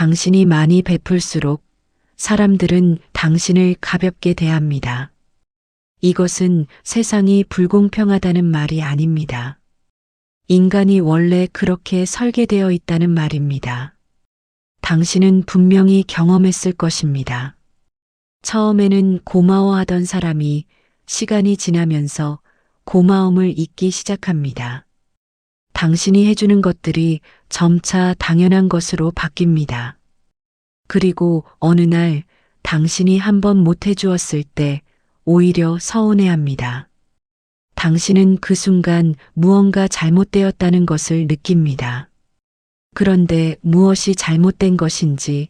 당신이 많이 베풀수록 사람들은 당신을 가볍게 대합니다. 이것은 세상이 불공평하다는 말이 아닙니다. 인간이 원래 그렇게 설계되어 있다는 말입니다. 당신은 분명히 경험했을 것입니다. 처음에는 고마워하던 사람이 시간이 지나면서 고마움을 잊기 시작합니다. 당신이 해주는 것들이 점차 당연한 것으로 바뀝니다. 그리고 어느 날 당신이 한번 못 해주었을 때 오히려 서운해합니다. 당신은 그 순간 무언가 잘못되었다는 것을 느낍니다. 그런데 무엇이 잘못된 것인지,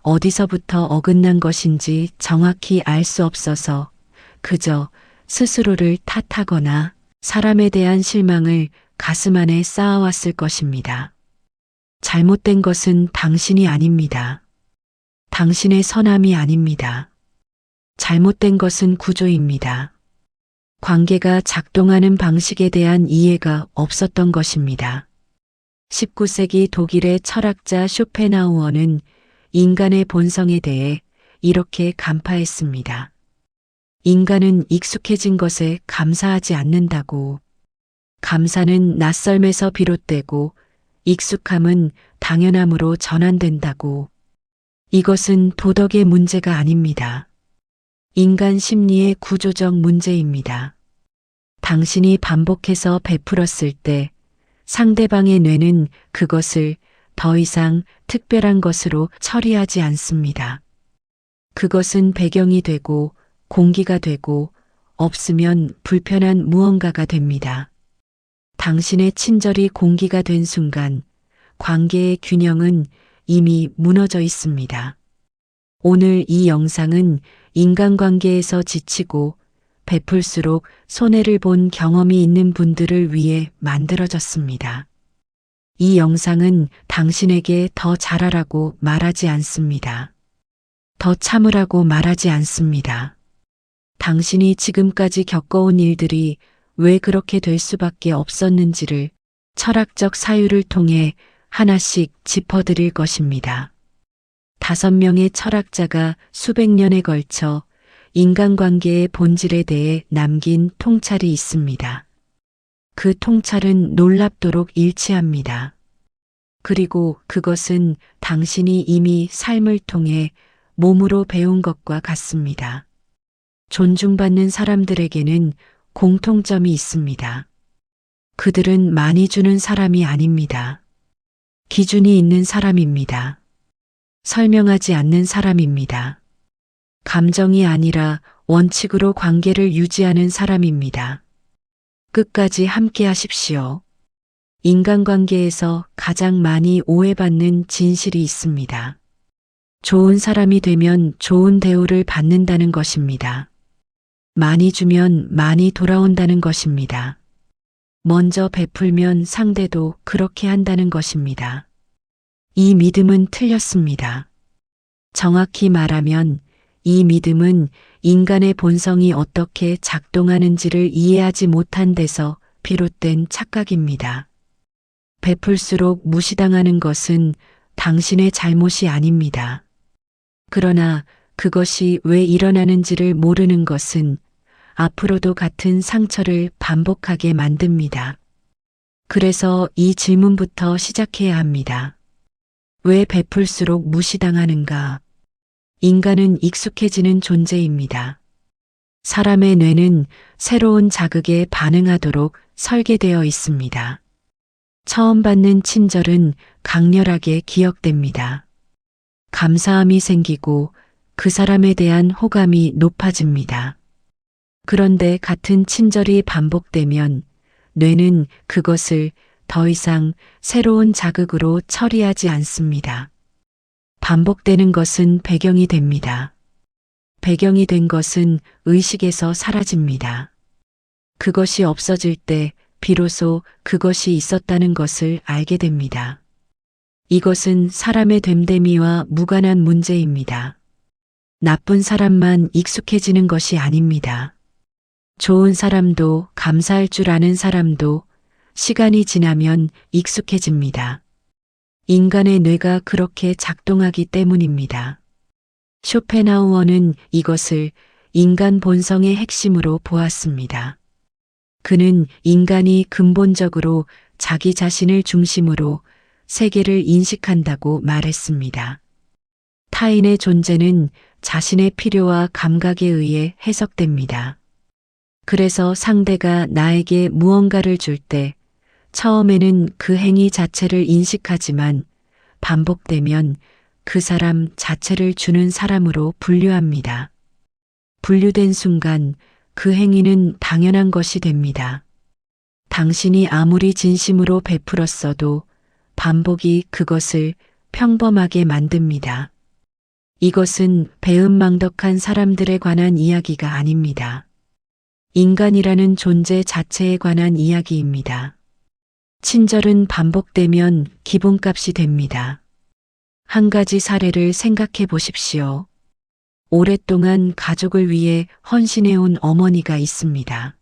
어디서부터 어긋난 것인지 정확히 알 수 없어서 그저 스스로를 탓하거나 사람에 대한 실망을 가슴 안에 쌓아왔을 것입니다. 잘못된 것은 당신이 아닙니다. 당신의 선함이 아닙니다. 잘못된 것은 구조입니다. 관계가 작동하는 방식에 대한 이해가 없었던 것입니다. 19세기 독일의 철학자 쇼펜하우어는 인간의 본성에 대해 이렇게 간파했습니다. 인간은 익숙해진 것에 감사하지 않는다고. 감사는 낯설에서 비롯되고 익숙함은 당연함으로 전환된다고. 이것은 도덕의 문제가 아닙니다. 인간 심리의 구조적 문제입니다. 당신이 반복해서 베풀었을 때 상대방의 뇌는 그것을 더 이상 특별한 것으로 처리하지 않습니다. 그것은 배경이 되고 공기가 되고 없으면 불편한 무언가가 됩니다. 당신의 친절이 공기가 된 순간 관계의 균형은 이미 무너져 있습니다. 오늘 이 영상은 인간관계에서 지치고 베풀수록 손해를 본 경험이 있는 분들을 위해 만들어졌습니다. 이 영상은 당신에게 더 잘하라고 말하지 않습니다. 더 참으라고 말하지 않습니다. 당신이 지금까지 겪어온 일들이 왜 그렇게 될 수밖에 없었는지를 철학적 사유를 통해 하나씩 짚어드릴 것입니다. 5명의 철학자가 수백 년에 걸쳐 인간관계의 본질에 대해 남긴 통찰이 있습니다. 그 통찰은 놀랍도록 일치합니다. 그리고 그것은 당신이 이미 삶을 통해 몸으로 배운 것과 같습니다. 존중받는 사람들에게는 공통점이 있습니다. 그들은 많이 주는 사람이 아닙니다. 기준이 있는 사람입니다. 설명하지 않는 사람입니다. 감정이 아니라 원칙으로 관계를 유지하는 사람입니다. 끝까지 함께 하십시오. 인간관계에서 가장 많이 오해받는 진실이 있습니다. 좋은 사람이 되면 좋은 대우를 받는다는 것입니다. 많이 주면 많이 돌아온다는 것입니다. 먼저 베풀면 상대도 그렇게 한다는 것입니다. 이 믿음은 틀렸습니다. 정확히 말하면 이 믿음은 인간의 본성이 어떻게 작동하는지를 이해하지 못한 데서 비롯된 착각입니다. 베풀수록 무시당하는 것은 당신의 잘못이 아닙니다. 그러나 그것이 왜 일어나는지를 모르는 것은 앞으로도 같은 상처를 반복하게 만듭니다. 그래서 이 질문부터 시작해야 합니다. 왜 베풀수록 무시당하는가? 인간은 익숙해지는 존재입니다. 사람의 뇌는 새로운 자극에 반응하도록 설계되어 있습니다. 처음 받는 친절은 강렬하게 기억됩니다. 감사함이 생기고 그 사람에 대한 호감이 높아집니다. 그런데 같은 친절이 반복되면 뇌는 그것을 더 이상 새로운 자극으로 처리하지 않습니다. 반복되는 것은 배경이 됩니다. 배경이 된 것은 의식에서 사라집니다. 그것이 없어질 때 비로소 그것이 있었다는 것을 알게 됩니다. 이것은 사람의 됨됨이와 무관한 문제입니다. 나쁜 사람만 익숙해지는 것이 아닙니다. 좋은 사람도 감사할 줄 아는 사람도 시간이 지나면 익숙해집니다. 인간의 뇌가 그렇게 작동하기 때문입니다. 쇼펜하우어는 이것을 인간 본성의 핵심으로 보았습니다. 그는 인간이 근본적으로 자기 자신을 중심으로 세계를 인식한다고 말했습니다. 타인의 존재는 자신의 필요와 감각에 의해 해석됩니다. 그래서 상대가 나에게 무언가를 줄 때 처음에는 그 행위 자체를 인식하지만 반복되면 그 사람 자체를 주는 사람으로 분류합니다. 분류된 순간 그 행위는 당연한 것이 됩니다. 당신이 아무리 진심으로 베풀었어도 반복이 그것을 평범하게 만듭니다. 이것은 배은망덕한 사람들에 관한 이야기가 아닙니다. 인간이라는 존재 자체에 관한 이야기입니다. 친절은 반복되면 기본값이 됩니다. 한 가지 사례를 생각해 보십시오. 오랫동안 가족을 위해 헌신해온 어머니가 있습니다.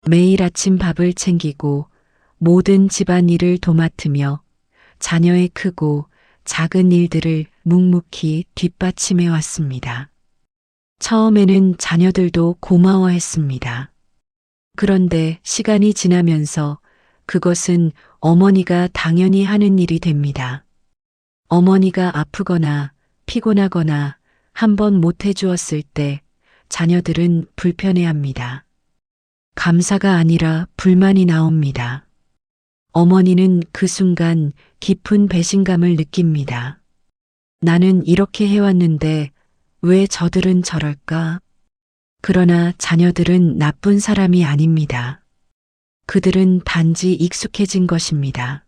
매일 아침 밥을 챙기고 모든 집안일을 도맡으며 자녀의 크고 작은 일들을 묵묵히 뒷받침해 왔습니다. 처음에는 자녀들도 고마워했습니다. 그런데 시간이 지나면서 그것은 어머니가 당연히 하는 일이 됩니다. 어머니가 아프거나 피곤하거나 한번 못 해주었을 때 자녀들은 불편해합니다. 감사가 아니라 불만이 나옵니다. 어머니는 그 순간 깊은 배신감을 느낍니다. 나는 이렇게 해왔는데 왜 저들은 저럴까? 그러나 자녀들은 나쁜 사람이 아닙니다. 그들은 단지 익숙해진 것입니다.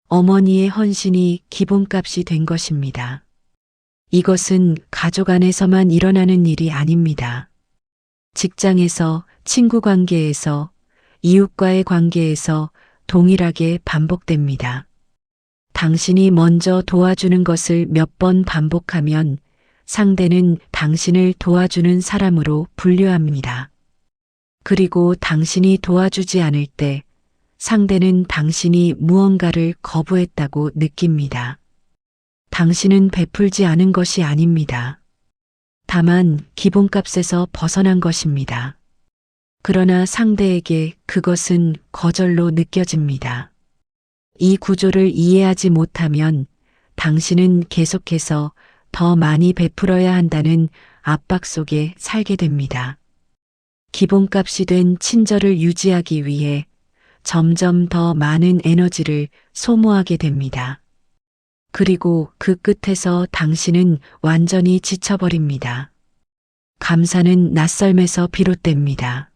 어머니의 헌신이 기본값이 된 것입니다. 이것은 가족 안에서만 일어나는 일이 아닙니다. 직장에서, 친구 관계에서, 이웃과의 관계에서 동일하게 반복됩니다. 당신이 먼저 도와주는 것을 몇 번 반복하면 상대는 당신을 도와주는 사람으로 분류합니다. 그리고 당신이 도와주지 않을 때 상대는 당신이 무언가를 거부했다고 느낍니다. 당신은 베풀지 않은 것이 아닙니다. 다만 기본값에서 벗어난 것입니다. 그러나 상대에게 그것은 거절로 느껴집니다. 이 구조를 이해하지 못하면 당신은 계속해서 더 많이 베풀어야 한다는 압박 속에 살게 됩니다. 기본값이 된 친절을 유지하기 위해 점점 더 많은 에너지를 소모하게 됩니다. 그리고 그 끝에서 당신은 완전히 지쳐버립니다. 감사는 낯설매서 비롯됩니다.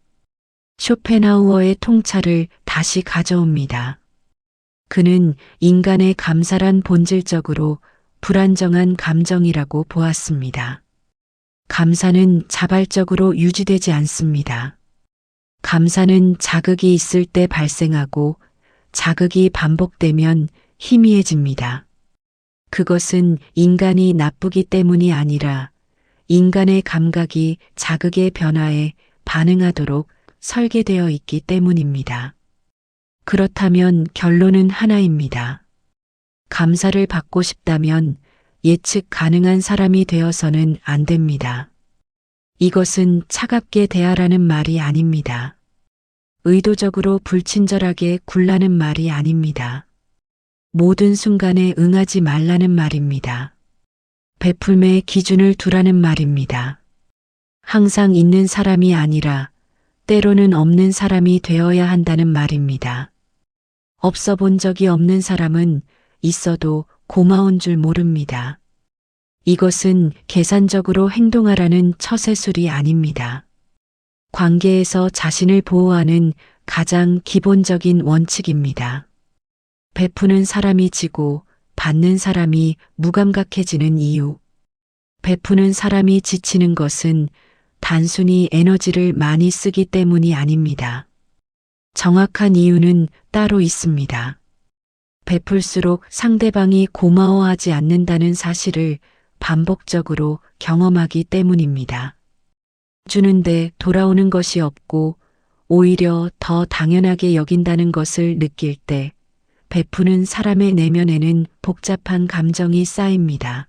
쇼펜하우어의 통찰을 다시 가져옵니다. 그는 인간의 감사란 본질적으로 불안정한 감정이라고 보았습니다. 감사는 자발적으로 유지되지 않습니다. 감사는 자극이 있을 때 발생하고 자극이 반복되면 희미해집니다. 그것은 인간이 나쁘기 때문이 아니라 인간의 감각이 자극의 변화에 반응하도록 설계되어 있기 때문입니다. 그렇다면 결론은 하나입니다. 감사를 받고 싶다면 예측 가능한 사람이 되어서는 안 됩니다. 이것은 차갑게 대하라는 말이 아닙니다. 의도적으로 불친절하게 굴라는 말이 아닙니다. 모든 순간에 응하지 말라는 말입니다. 베풀매의 기준을 두라는 말입니다. 항상 있는 사람이 아니라 때로는 없는 사람이 되어야 한다는 말입니다. 없어 본 적이 없는 사람은 있어도 고마운 줄 모릅니다. 이것은 계산적으로 행동하라는 처세술이 아닙니다. 관계에서 자신을 보호하는 가장 기본적인 원칙입니다. 베푸는 사람이 지고 받는 사람이 무감각해지는 이유. 베푸는 사람이 지치는 것은 단순히 에너지를 많이 쓰기 때문이 아닙니다. 정확한 이유는 따로 있습니다. 베풀수록 상대방이 고마워하지 않는다는 사실을 반복적으로 경험하기 때문입니다. 주는데 돌아오는 것이 없고 오히려 더 당연하게 여긴다는 것을 느낄 때 베푸는 사람의 내면에는 복잡한 감정이 쌓입니다.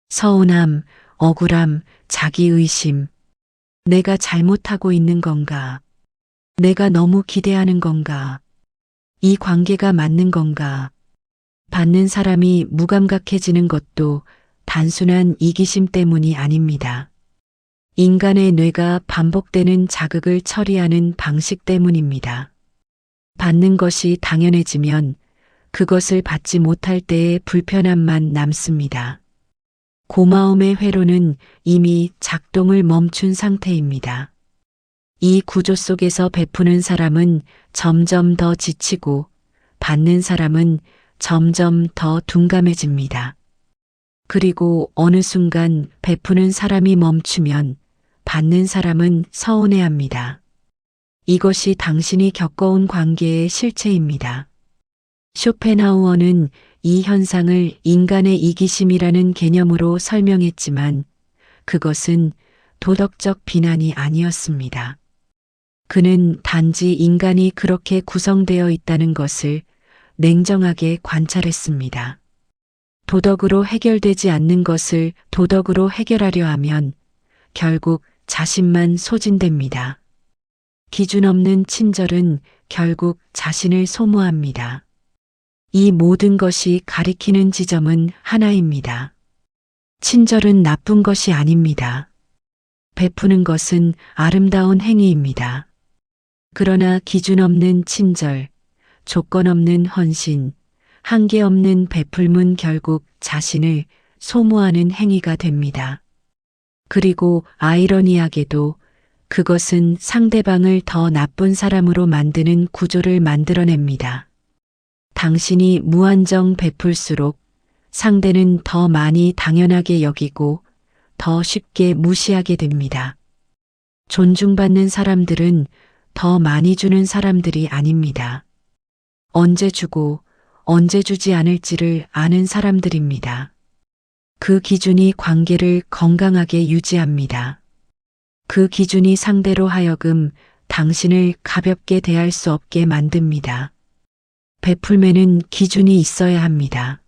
서운함, 억울함, 자기의심. 내가 잘못하고 있는 건가? 내가 너무 기대하는 건가? 이 관계가 맞는 건가? 받는 사람이 무감각해지는 것도 단순한 이기심 때문이 아닙니다. 인간의 뇌가 반복되는 자극을 처리하는 방식 때문입니다. 받는 것이 당연해지면 그것을 받지 못할 때의 불편함만 남습니다. 고마움의 회로는 이미 작동을 멈춘 상태입니다. 이 구조 속에서 베푸는 사람은 점점 더 지치고 받는 사람은 점점 더 둔감해집니다. 그리고 어느 순간 베푸는 사람이 멈추면 받는 사람은 서운해합니다. 이것이 당신이 겪어온 관계의 실체입니다. 쇼펜하우어는 이 현상을 인간의 이기심이라는 개념으로 설명했지만 그것은 도덕적 비난이 아니었습니다. 그는 단지 인간이 그렇게 구성되어 있다는 것을 냉정하게 관찰했습니다. 도덕으로 해결되지 않는 것을 도덕으로 해결하려 하면 결국 자신만 소진됩니다. 기준 없는 친절은 결국 자신을 소모합니다. 이 모든 것이 가리키는 지점은 하나입니다. 친절은 나쁜 것이 아닙니다. 베푸는 것은 아름다운 행위입니다. 그러나 기준 없는 친절, 조건 없는 헌신, 한계 없는 베풀문 결국 자신을 소모하는 행위가 됩니다. 그리고 아이러니하게도 그것은 상대방을 더 나쁜 사람으로 만드는 구조를 만들어냅니다. 당신이 무한정 베풀수록 상대는 더 많이 당연하게 여기고 더 쉽게 무시하게 됩니다. 존중받는 사람들은 더 많이 주는 사람들이 아닙니다. 언제 주고 언제 주지 않을지를 아는 사람들입니다. 그 기준이 관계를 건강하게 유지합니다. 그 기준이 상대로 하여금 당신을 가볍게 대할 수 없게 만듭니다. 베풀매는 기준이 있어야 합니다.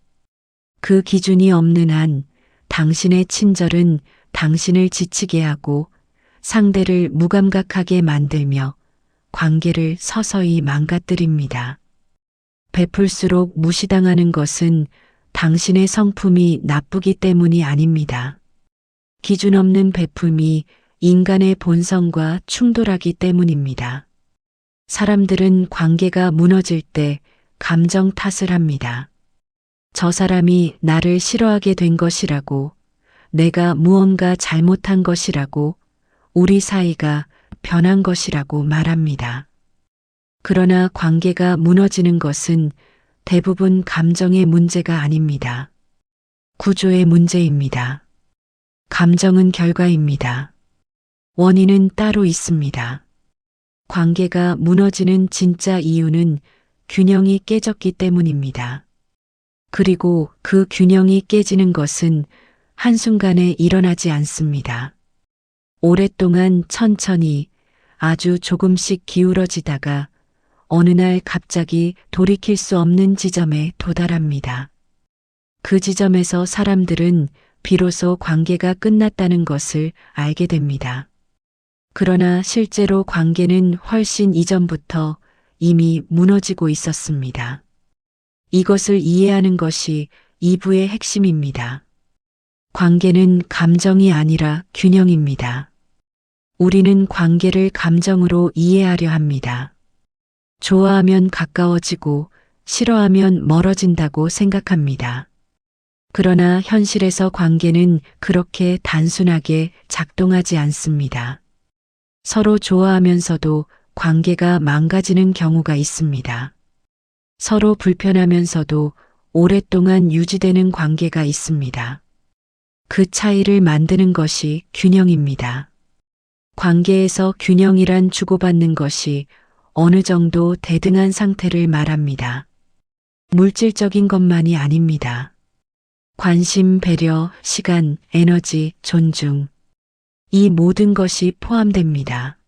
그 기준이 없는 한 당신의 친절은 당신을 지치게 하고 상대를 무감각하게 만들며 관계를 서서히 망가뜨립니다. 베풀수록 무시당하는 것은 당신의 성품이 나쁘기 때문이 아닙니다. 기준 없는 베품이 인간의 본성과 충돌하기 때문입니다. 사람들은 관계가 무너질 때 감정 탓을 합니다. 저 사람이 나를 싫어하게 된 것이라고, 내가 무언가 잘못한 것이라고, 우리 사이가 변한 것이라고 말합니다. 그러나 관계가 무너지는 것은 대부분 감정의 문제가 아닙니다. 구조의 문제입니다. 감정은 결과입니다. 원인은 따로 있습니다. 관계가 무너지는 진짜 이유는 균형이 깨졌기 때문입니다. 그리고 그 균형이 깨지는 것은 한순간에 일어나지 않습니다. 오랫동안 천천히 아주 조금씩 기울어지다가 어느 날 갑자기 돌이킬 수 없는 지점에 도달합니다. 그 지점에서 사람들은 비로소 관계가 끝났다는 것을 알게 됩니다. 그러나 실제로 관계는 훨씬 이전부터 이미 무너지고 있었습니다. 이것을 이해하는 것이 2부의 핵심입니다. 관계는 감정이 아니라 균형입니다. 우리는 관계를 감정으로 이해하려 합니다. 좋아하면 가까워지고 싫어하면 멀어진다고 생각합니다. 그러나 현실에서 관계는 그렇게 단순하게 작동하지 않습니다. 서로 좋아하면서도 관계가 망가지는 경우가 있습니다. 서로 불편하면서도 오랫동안 유지되는 관계가 있습니다. 그 차이를 만드는 것이 균형입니다. 관계에서 균형이란 주고받는 것이 어느 정도 대등한 상태를 말합니다. 물질적인 것만이 아닙니다. 관심, 배려, 시간, 에너지, 존중. 이 모든 것이 포함됩니다.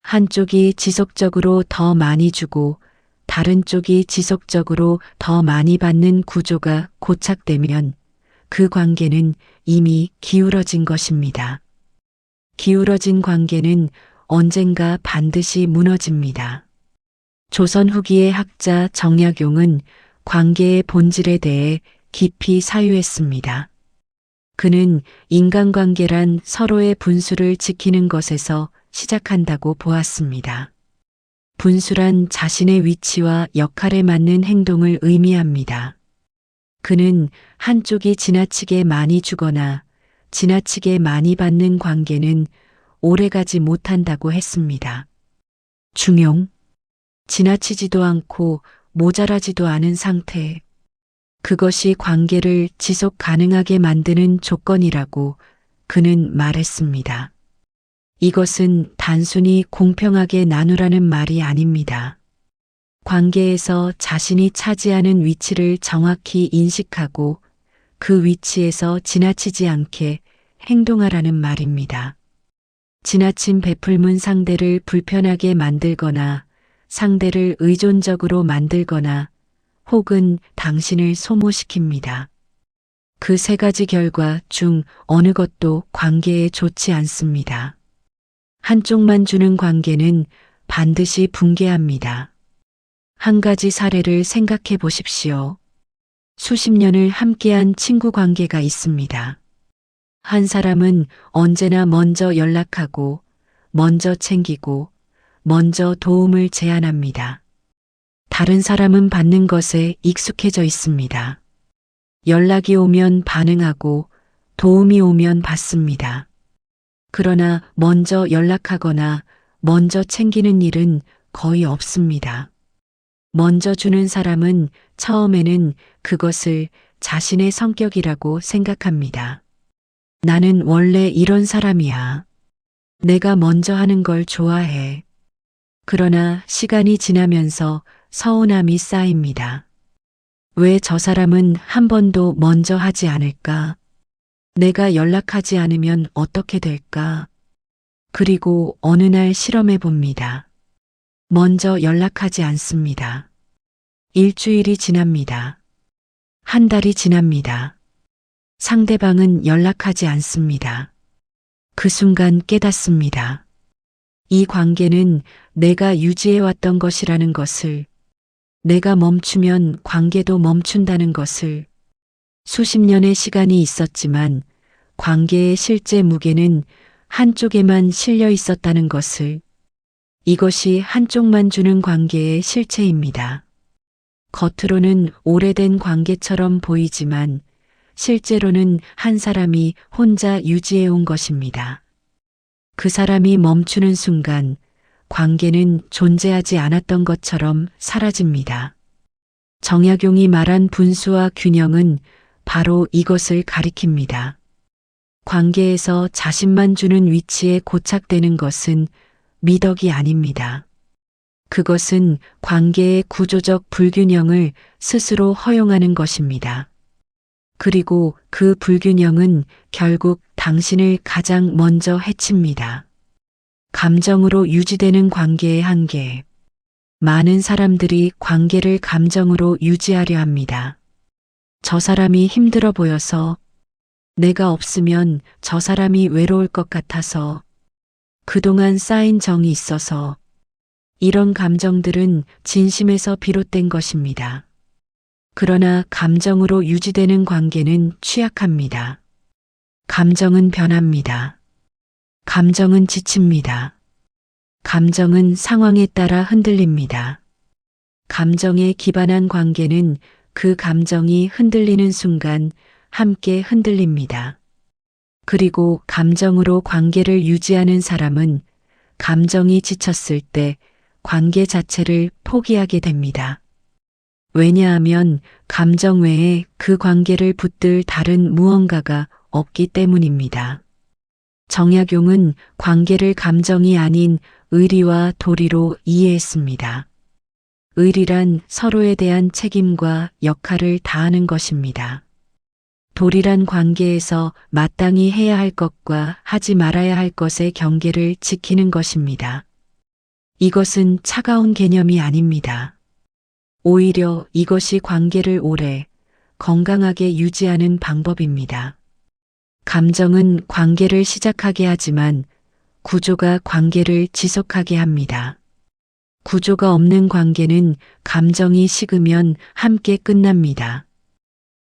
한쪽이 지속적으로 더 많이 주고 다른 쪽이 지속적으로 더 많이 받는 구조가 고착되면 그 관계는 이미 기울어진 것입니다. 기울어진 관계는 언젠가 반드시 무너집니다. 조선 후기의 학자 정약용은 관계의 본질에 대해 깊이 사유했습니다. 그는 인간관계란 서로의 분수를 지키는 것에서 시작한다고 보았습니다. 분수란 자신의 위치와 역할에 맞는 행동을 의미합니다. 그는 한쪽이 지나치게 많이 주거나 지나치게 많이 받는 관계는 오래가지 못한다고 했습니다. 중용, 지나치지도 않고 모자라지도 않은 상태. 그것이 관계를 지속 가능하게 만드는 조건이라고 그는 말했습니다. 이것은 단순히 공평하게 나누라는 말이 아닙니다. 관계에서 자신이 차지하는 위치를 정확히 인식하고 그 위치에서 지나치지 않게 행동하라는 말입니다. 지나친 베풀문 상대를 불편하게 만들거나 상대를 의존적으로 만들거나 혹은 당신을 소모시킵니다. 그 세 가지 결과 중 어느 것도 관계에 좋지 않습니다. 한쪽만 주는 관계는 반드시 붕괴합니다. 한 가지 사례를 생각해 보십시오. 수십 년을 함께한 친구 관계가 있습니다. 한 사람은 언제나 먼저 연락하고, 먼저 챙기고, 먼저 도움을 제안합니다. 다른 사람은 받는 것에 익숙해져 있습니다. 연락이 오면 반응하고, 도움이 오면 받습니다. 그러나 먼저 연락하거나 먼저 챙기는 일은 거의 없습니다. 먼저 주는 사람은 처음에는 그것을 자신의 성격이라고 생각합니다. 나는 원래 이런 사람이야. 내가 먼저 하는 걸 좋아해. 그러나 시간이 지나면서 서운함이 쌓입니다. 왜 저 사람은 한 번도 먼저 하지 않을까? 내가 연락하지 않으면 어떻게 될까? 그리고 어느 날 실험해 봅니다. 먼저 연락하지 않습니다. 일주일이 지납니다. 한 달이 지납니다. 상대방은 연락하지 않습니다. 그 순간 깨닫습니다. 이 관계는 내가 유지해왔던 것이라는 것을, 내가 멈추면 관계도 멈춘다는 것을, 수십 년의 시간이 있었지만 관계의 실제 무게는 한쪽에만 실려 있었다는 것을, 이것이 한쪽만 주는 관계의 실체입니다. 겉으로는 오래된 관계처럼 보이지만 실제로는 한 사람이 혼자 유지해온 것입니다. 그 사람이 멈추는 순간 관계는 존재하지 않았던 것처럼 사라집니다. 정약용이 말한 분수와 균형은 바로 이것을 가리킵니다. 관계에서 자신만 주는 위치에 고착되는 것은 미덕이 아닙니다. 그것은 관계의 구조적 불균형을 스스로 허용하는 것입니다. 그리고 그 불균형은 결국 당신을 가장 먼저 해칩니다. 감정으로 유지되는 관계의 한계. 많은 사람들이 관계를 감정으로 유지하려 합니다. 저 사람이 힘들어 보여서, 내가 없으면 저 사람이 외로울 것 같아서, 그동안 쌓인 정이 있어서, 이런 감정들은 진심에서 비롯된 것입니다. 그러나 감정으로 유지되는 관계는 취약합니다. 감정은 변합니다. 감정은 지칩니다. 감정은 상황에 따라 흔들립니다. 감정에 기반한 관계는 그 감정이 흔들리는 순간 함께 흔들립니다. 그리고 감정으로 관계를 유지하는 사람은 감정이 지쳤을 때 관계 자체를 포기하게 됩니다. 왜냐하면 감정 외에 그 관계를 붙들 다른 무언가가 없기 때문입니다. 정약용은 관계를 감정이 아닌 의리와 도리로 이해했습니다. 의리란 서로에 대한 책임과 역할을 다하는 것입니다. 도리란 관계에서 마땅히 해야 할 것과 하지 말아야 할 것의 경계를 지키는 것입니다. 이것은 차가운 개념이 아닙니다. 오히려 이것이 관계를 오래 건강하게 유지하는 방법입니다. 감정은 관계를 시작하게 하지만 구조가 관계를 지속하게 합니다. 구조가 없는 관계는 감정이 식으면 함께 끝납니다.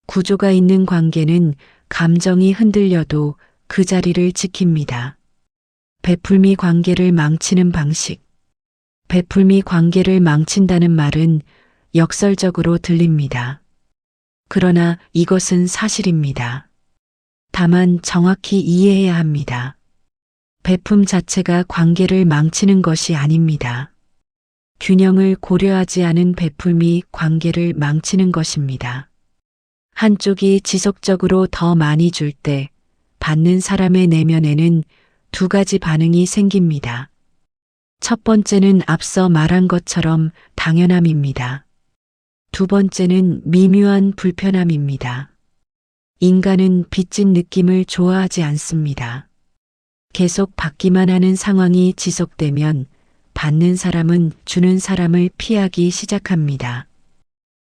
구조가 있는 관계는 감정이 흔들려도 그 자리를 지킵니다. 베풀미 관계를 망치는 방식. 베풀미 관계를 망친다는 말은 역설적으로 들립니다. 그러나 이것은 사실입니다. 다만 정확히 이해해야 합니다. 베품 자체가 관계를 망치는 것이 아닙니다. 균형을 고려하지 않은 베품이 관계를 망치는 것입니다. 한쪽이 지속적으로 더 많이 줄 때 받는 사람의 내면에는 두 가지 반응이 생깁니다. 첫 번째는 앞서 말한 것처럼 당연함입니다. 두 번째는 미묘한 불편함입니다. 인간은 빚진 느낌을 좋아하지 않습니다. 계속 받기만 하는 상황이 지속되면 받는 사람은 주는 사람을 피하기 시작합니다.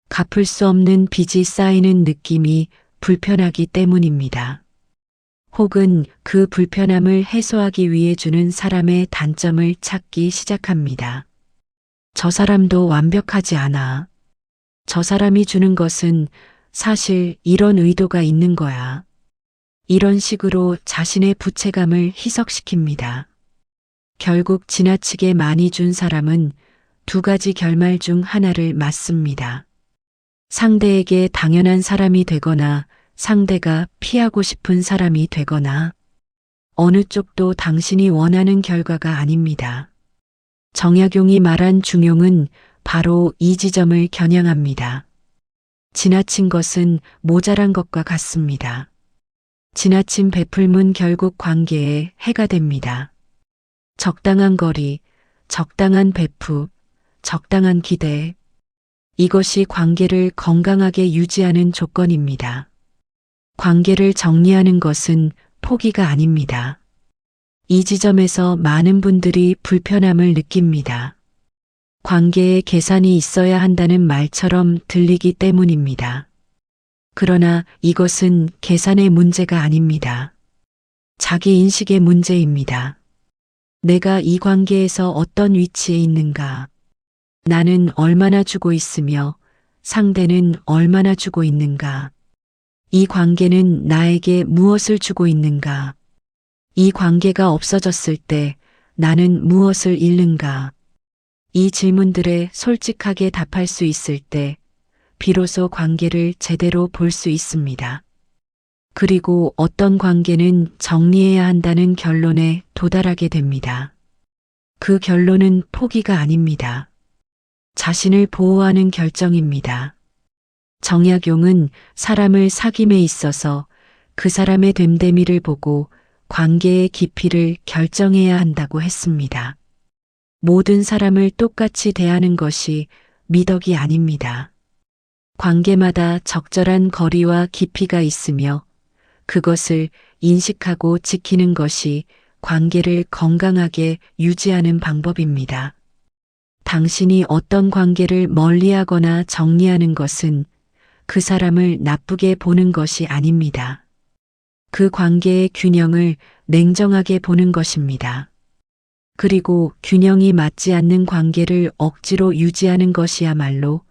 갚을 수 없는 빚이 쌓이는 느낌이 불편하기 때문입니다. 혹은 그 불편함을 해소하기 위해 주는 사람의 단점을 찾기 시작합니다. 저 사람도 완벽하지 않아. 저 사람이 주는 것은 사실 이런 의도가 있는 거야. 이런 식으로 자신의 부채감을 희석시킵니다. 결국 지나치게 많이 준 사람은 두 가지 결말 중 하나를 맞습니다. 상대에게 당연한 사람이 되거나 상대가 피하고 싶은 사람이 되거나 어느 쪽도 당신이 원하는 결과가 아닙니다. 정약용이 말한 중용은 바로 이 지점을 겨냥합니다. 지나친 것은 모자란 것과 같습니다. 지나친 베풀문 결국 관계에 해가 됩니다. 적당한 거리, 적당한 베푸, 적당한 기대. 이것이 관계를 건강하게 유지하는 조건입니다. 관계를 정리하는 것은 포기가 아닙니다. 이 지점에서 많은 분들이 불편함을 느낍니다. 관계에 계산이 있어야 한다는 말처럼 들리기 때문입니다. 그러나 이것은 계산의 문제가 아닙니다. 자기 인식의 문제입니다. 내가 이 관계에서 어떤 위치에 있는가? 나는 얼마나 주고 있으며 상대는 얼마나 주고 있는가? 이 관계는 나에게 무엇을 주고 있는가? 이 관계가 없어졌을 때 나는 무엇을 잃는가? 이 질문들에 솔직하게 답할 수 있을 때 비로소 관계를 제대로 볼 수 있습니다. 그리고 어떤 관계는 정리해야 한다는 결론에 도달하게 됩니다. 그 결론은 포기가 아닙니다. 자신을 보호하는 결정입니다. 정약용은 사람을 사귐에 있어서 그 사람의 됨됨이를 보고 관계의 깊이를 결정해야 한다고 했습니다. 모든 사람을 똑같이 대하는 것이 미덕이 아닙니다. 관계마다 적절한 거리와 깊이가 있으며 그것을 인식하고 지키는 것이 관계를 건강하게 유지하는 방법입니다. 당신이 어떤 관계를 멀리하거나 정리하는 것은 그 사람을 나쁘게 보는 것이 아닙니다. 그 관계의 균형을 냉정하게 보는 것입니다. 그리고 균형이 맞지 않는 관계를 억지로 유지하는 것이야말로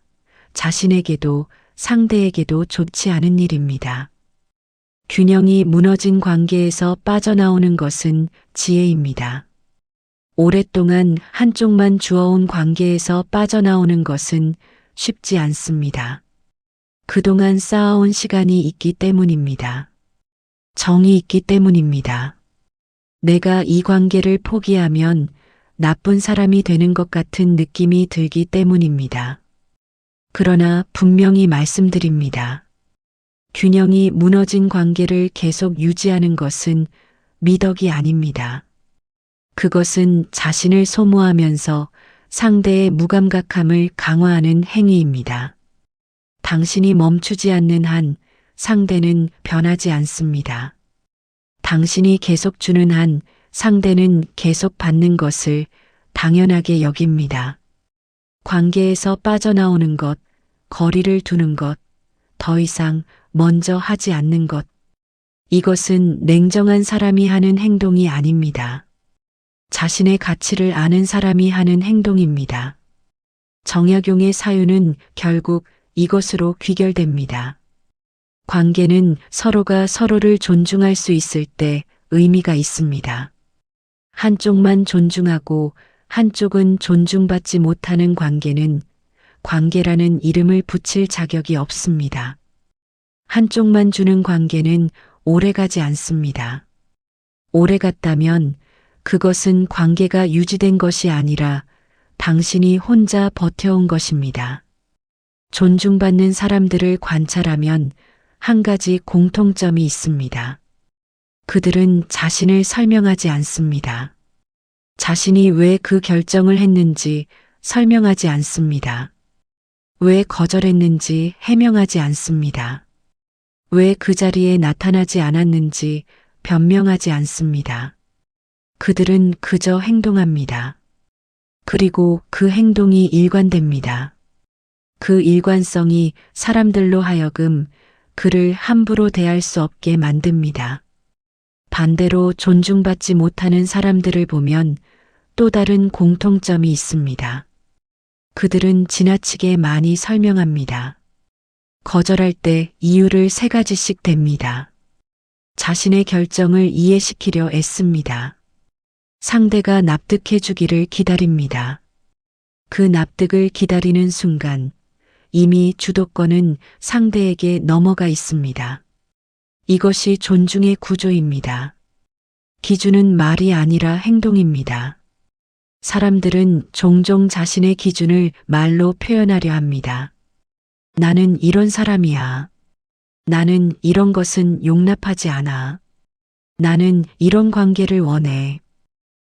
자신에게도 상대에게도 좋지 않은 일입니다. 균형이 무너진 관계에서 빠져나오는 것은 지혜입니다. 오랫동안 한쪽만 주어온 관계에서 빠져나오는 것은 쉽지 않습니다. 그동안 쌓아온 시간이 있기 때문입니다. 정이 있기 때문입니다. 내가 이 관계를 포기하면 나쁜 사람이 되는 것 같은 느낌이 들기 때문입니다. 그러나 분명히 말씀드립니다. 균형이 무너진 관계를 계속 유지하는 것은 미덕이 아닙니다. 그것은 자신을 소모하면서 상대의 무감각함을 강화하는 행위입니다. 당신이 멈추지 않는 한 상대는 변하지 않습니다. 당신이 계속 주는 한 상대는 계속 받는 것을 당연하게 여깁니다. 관계에서 빠져나오는 것, 거리를 두는 것, 더 이상 먼저 하지 않는 것. 이것은 냉정한 사람이 하는 행동이 아닙니다. 자신의 가치를 아는 사람이 하는 행동입니다. 정약용의 사유는 결국 이것으로 귀결됩니다. 관계는 서로가 서로를 존중할 수 있을 때 의미가 있습니다. 한쪽만 존중하고 한쪽은 존중받지 못하는 관계는 관계라는 이름을 붙일 자격이 없습니다. 한쪽만 주는 관계는 오래가지 않습니다. 오래갔다면 그것은 관계가 유지된 것이 아니라 당신이 혼자 버텨온 것입니다. 존중받는 사람들을 관찰하면 한 가지 공통점이 있습니다. 그들은 자신을 설명하지 않습니다. 자신이 왜 그 결정을 했는지 설명하지 않습니다. 왜 거절했는지 해명하지 않습니다. 왜 그 자리에 나타나지 않았는지 변명하지 않습니다. 그들은 그저 행동합니다. 그리고 그 행동이 일관됩니다. 그 일관성이 사람들로 하여금 그를 함부로 대할 수 없게 만듭니다. 반대로 존중받지 못하는 사람들을 보면 또 다른 공통점이 있습니다. 그들은 지나치게 많이 설명합니다. 거절할 때 이유를 3가지씩 댑니다. 자신의 결정을 이해시키려 애씁니다. 상대가 납득해 주기를 기다립니다. 그 납득을 기다리는 순간 이미 주도권은 상대에게 넘어가 있습니다. 이것이 존중의 구조입니다. 기준은 말이 아니라 행동입니다. 사람들은 종종 자신의 기준을 말로 표현하려 합니다. 나는 이런 사람이야. 나는 이런 것은 용납하지 않아. 나는 이런 관계를 원해.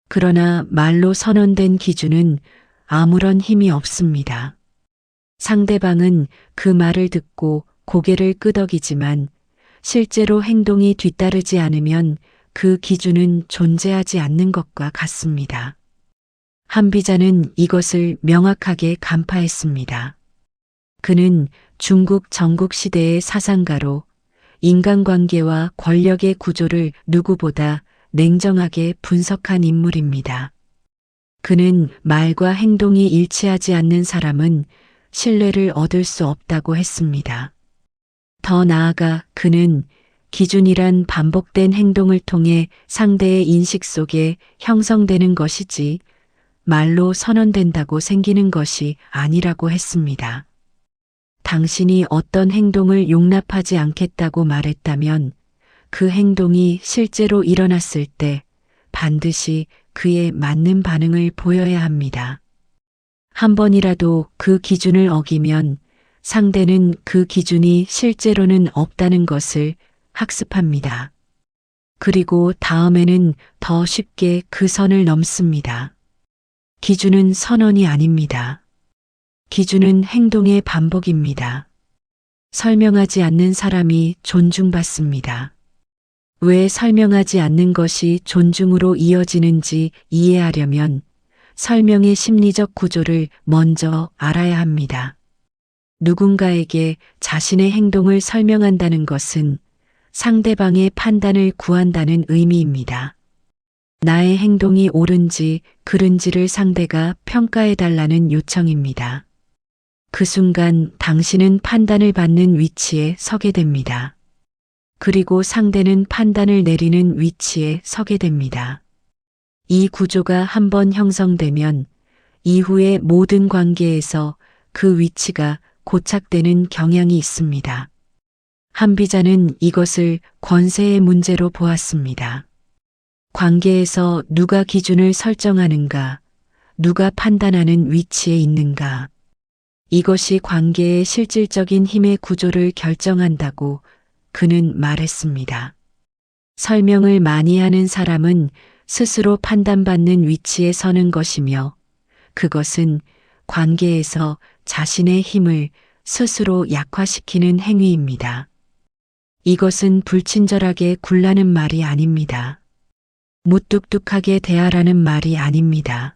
그러나 말로 선언된 기준은 아무런 힘이 없습니다. 상대방은 그 말을 듣고 고개를 끄덕이지만 실제로 행동이 뒤따르지 않으면 그 기준은 존재하지 않는 것과 같습니다. 한비자는 이것을 명확하게 간파했습니다. 그는 중국 전국시대의 사상가로 인간관계와 권력의 구조를 누구보다 냉정하게 분석한 인물입니다. 그는 말과 행동이 일치하지 않는 사람은 신뢰를 얻을 수 없다고 했습니다. 더 나아가 그는 기준이란 반복된 행동을 통해 상대의 인식 속에 형성되는 것이지 말로 선언된다고 생기는 것이 아니라고 했습니다. 당신이 어떤 행동을 용납하지 않겠다고 말했다면 그 행동이 실제로 일어났을 때 반드시 그에 맞는 반응을 보여야 합니다. 한 번이라도 그 기준을 어기면 상대는 그 기준이 실제로는 없다는 것을 학습합니다. 그리고 다음에는 더 쉽게 그 선을 넘습니다. 기준은 선언이 아닙니다. 기준은 행동의 반복입니다. 설명하지 않는 사람이 존중받습니다. 왜 설명하지 않는 것이 존중으로 이어지는지 이해하려면 설명의 심리적 구조를 먼저 알아야 합니다. 누군가에게 자신의 행동을 설명한다는 것은 상대방의 판단을 구한다는 의미입니다. 나의 행동이 옳은지 그른지를 상대가 평가해달라는 요청입니다. 그 순간 당신은 판단을 받는 위치에 서게 됩니다. 그리고 상대는 판단을 내리는 위치에 서게 됩니다. 이 구조가 한번 형성되면 이후의 모든 관계에서 그 위치가 고착되는 경향이 있습니다. 한비자는 이것을 권세의 문제로 보았습니다. 관계에서 누가 기준을 설정하는가, 누가 판단하는 위치에 있는가. 이것이 관계의 실질적인 힘의 구조를 결정한다고 그는 말했습니다. 설명을 많이 하는 사람은 스스로 판단받는 위치에 서는 것이며 그것은 관계에서 자신의 힘을 스스로 약화시키는 행위입니다. 이것은 불친절하게 굴라는 말이 아닙니다. 무뚝뚝하게 대하라는 말이 아닙니다.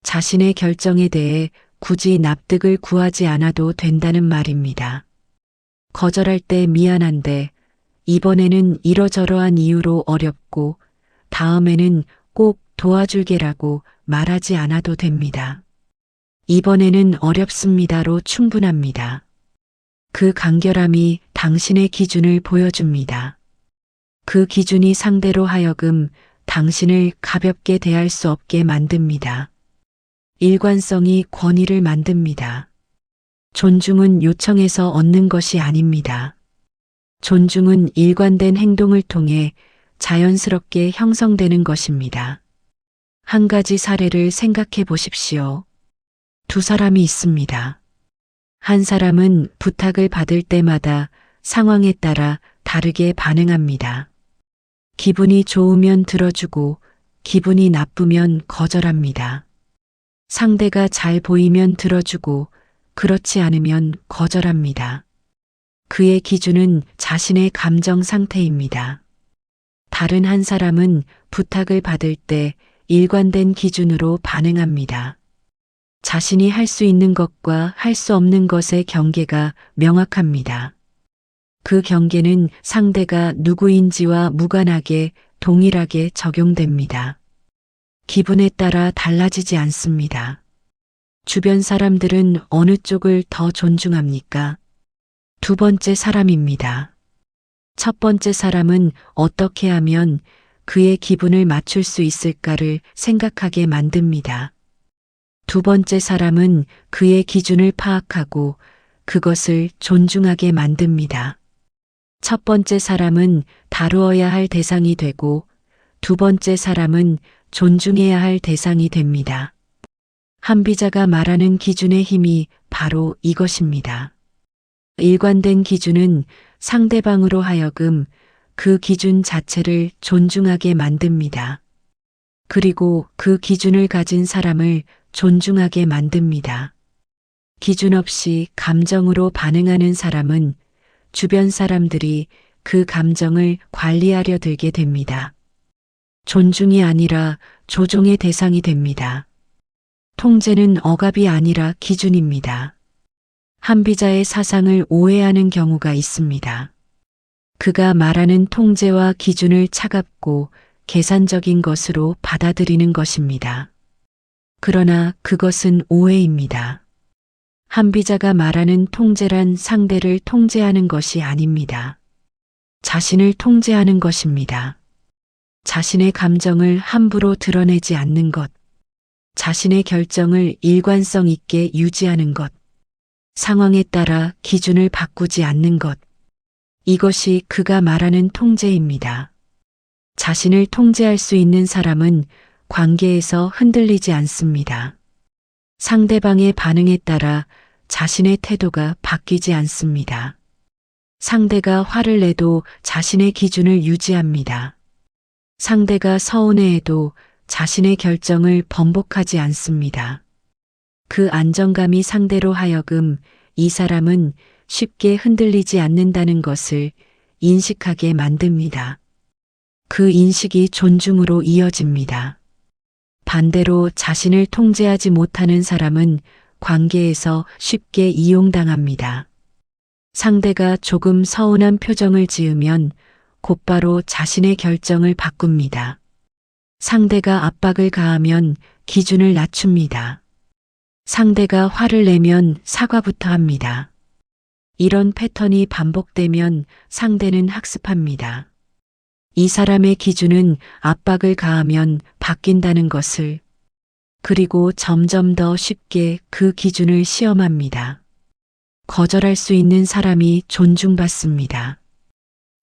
자신의 결정에 대해 굳이 납득을 구하지 않아도 된다는 말입니다. 거절할 때 미안한데 이번에는 이러저러한 이유로 어렵고 다음에는 꼭 도와줄게라고 말하지 않아도 됩니다. 이번에는 어렵습니다로 충분합니다. 그 간결함이 당신의 기준을 보여줍니다. 그 기준이 상대로 하여금 당신을 가볍게 대할 수 없게 만듭니다. 일관성이 권위를 만듭니다. 존중은 요청해서 얻는 것이 아닙니다. 존중은 일관된 행동을 통해 자연스럽게 형성되는 것입니다. 한 가지 사례를 생각해 보십시오. 두 사람이 있습니다. 한 사람은 부탁을 받을 때마다 상황에 따라 다르게 반응합니다. 기분이 좋으면 들어주고 기분이 나쁘면 거절합니다. 상대가 잘 보이면 들어주고 그렇지 않으면 거절합니다. 그의 기준은 자신의 감정 상태입니다. 다른 한 사람은 부탁을 받을 때 일관된 기준으로 반응합니다. 자신이 할 수 있는 것과 할 수 없는 것의 경계가 명확합니다. 그 경계는 상대가 누구인지와 무관하게 동일하게 적용됩니다. 기분에 따라 달라지지 않습니다. 주변 사람들은 어느 쪽을 더 존중합니까? 두 번째 사람입니다. 첫 번째 사람은 어떻게 하면 그의 기분을 맞출 수 있을까를 생각하게 만듭니다. 두 번째 사람은 그의 기준을 파악하고 그것을 존중하게 만듭니다. 첫 번째 사람은 다루어야 할 대상이 되고 두 번째 사람은 존중해야 할 대상이 됩니다. 한비자가 말하는 기준의 힘이 바로 이것입니다. 일관된 기준은 상대방으로 하여금 그 기준 자체를 존중하게 만듭니다. 그리고 그 기준을 가진 사람을 존중하게 만듭니다. 기준 없이 감정으로 반응하는 사람은 주변 사람들이 그 감정을 관리하려 들게 됩니다. 존중이 아니라 조종의 대상이 됩니다. 통제는 억압이 아니라 기준입니다. 한비자의 사상을 오해하는 경우가 있습니다. 그가 말하는 통제와 기준을 차갑고 계산적인 것으로 받아들이는 것입니다. 그러나 그것은 오해입니다. 한비자가 말하는 통제란 상대를 통제하는 것이 아닙니다. 자신을 통제하는 것입니다. 자신의 감정을 함부로 드러내지 않는 것, 자신의 결정을 일관성 있게 유지하는 것, 상황에 따라 기준을 바꾸지 않는 것, 이것이 그가 말하는 통제입니다. 자신을 통제할 수 있는 사람은 관계에서 흔들리지 않습니다. 상대방의 반응에 따라 자신의 태도가 바뀌지 않습니다. 상대가 화를 내도 자신의 기준을 유지합니다. 상대가 서운해해도 자신의 결정을 번복하지 않습니다. 그 안정감이 상대로 하여금 이 사람은 쉽게 흔들리지 않는다는 것을 인식하게 만듭니다. 그 인식이 존중으로 이어집니다. 반대로 자신을 통제하지 못하는 사람은 관계에서 쉽게 이용당합니다. 상대가 조금 서운한 표정을 지으면 곧바로 자신의 결정을 바꿉니다. 상대가 압박을 가하면 기준을 낮춥니다. 상대가 화를 내면 사과부터 합니다. 이런 패턴이 반복되면 상대는 학습합니다. 이 사람의 기준은 압박을 가하면 바뀐다는 것을, 그리고 점점 더 쉽게 그 기준을 시험합니다. 거절할 수 있는 사람이 존중받습니다.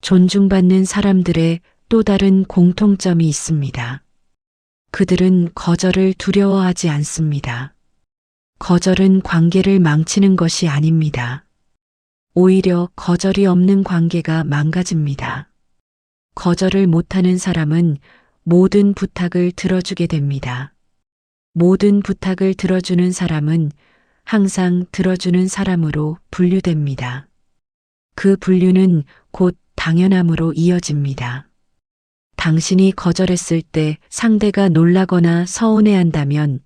존중받는 사람들의 또 다른 공통점이 있습니다. 그들은 거절을 두려워하지 않습니다. 거절은 관계를 망치는 것이 아닙니다. 오히려 거절이 없는 관계가 망가집니다. 거절을 못하는 사람은 모든 부탁을 들어주게 됩니다. 모든 부탁을 들어주는 사람은 항상 들어주는 사람으로 분류됩니다. 그 분류는 곧 당연함으로 이어집니다. 당신이 거절했을 때 상대가 놀라거나 서운해한다면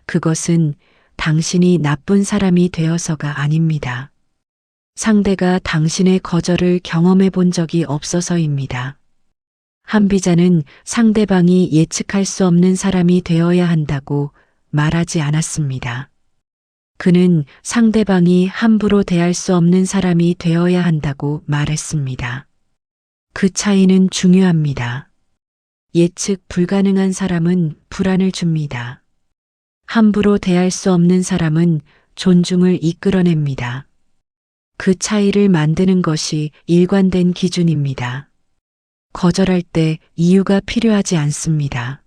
그것은 당신이 나쁜 사람이 되어서가 아닙니다. 상대가 당신의 거절을 경험해 본 적이 없어서입니다. 한비자는 상대방이 예측할 수 없는 사람이 되어야 한다고 말하지 않았습니다. 그는 상대방이 함부로 대할 수 없는 사람이 되어야 한다고 말했습니다. 그 차이는 중요합니다. 예측 불가능한 사람은 불안을 줍니다. 함부로 대할 수 없는 사람은 존중을 이끌어냅니다. 그 차이를 만드는 것이 일관된 기준입니다. 거절할 때 이유가 필요하지 않습니다.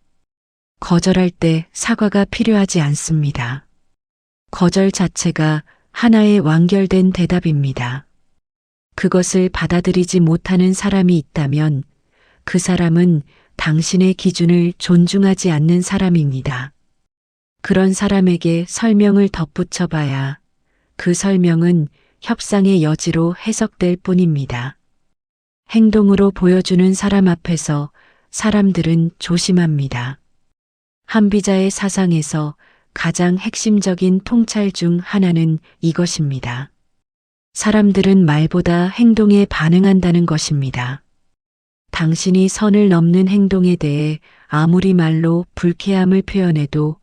거절할 때 사과가 필요하지 않습니다. 거절 자체가 하나의 완결된 대답입니다. 그것을 받아들이지 못하는 사람이 있다면 그 사람은 당신의 기준을 존중하지 않는 사람입니다. 그런 사람에게 설명을 덧붙여 봐야 그 설명은 협상의 여지로 해석될 뿐입니다. 행동으로 보여주는 사람 앞에서 사람들은 조심합니다. 한비자의 사상에서 가장 핵심적인 통찰 중 하나는 이것입니다. 사람들은 말보다 행동에 반응한다는 것입니다. 당신이 선을 넘는 행동에 대해 아무리 말로 불쾌함을 표현해도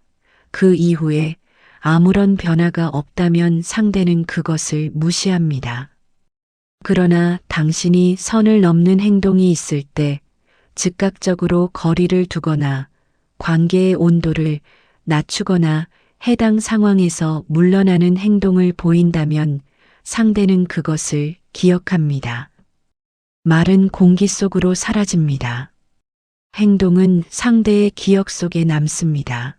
그 이후에 아무런 변화가 없다면 상대는 그것을 무시합니다. 그러나 당신이 선을 넘는 행동이 있을 때 즉각적으로 거리를 두거나 관계의 온도를 낮추거나 해당 상황에서 물러나는 행동을 보인다면 상대는 그것을 기억합니다. 말은 공기 속으로 사라집니다. 행동은 상대의 기억 속에 남습니다.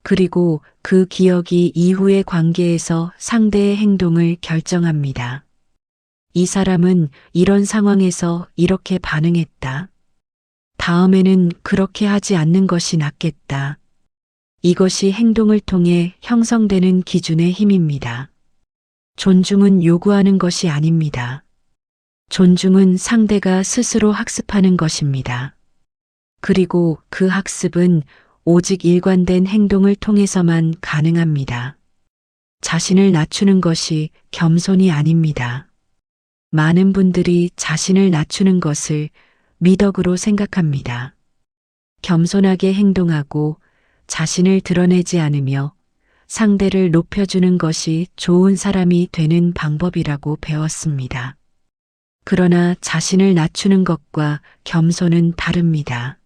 그리고 그 기억이 이후의 관계에서 상대의 행동을 결정합니다. 이 사람은 이런 상황에서 이렇게 반응했다. 다음에는 그렇게 하지 않는 것이 낫겠다. 이것이 행동을 통해 형성되는 기준의 힘입니다. 존중은 요구하는 것이 아닙니다. 존중은 상대가 스스로 학습하는 것입니다. 그리고 그 학습은 오직 일관된 행동을 통해서만 가능합니다. 자신을 낮추는 것이 겸손이 아닙니다. 많은 분들이 자신을 낮추는 것을 미덕으로 생각합니다. 겸손하게 행동하고 자신을 드러내지 않으며 상대를 높여주는 것이 좋은 사람이 되는 방법이라고 배웠습니다. 그러나 자신을 낮추는 것과 겸손은 다릅니다.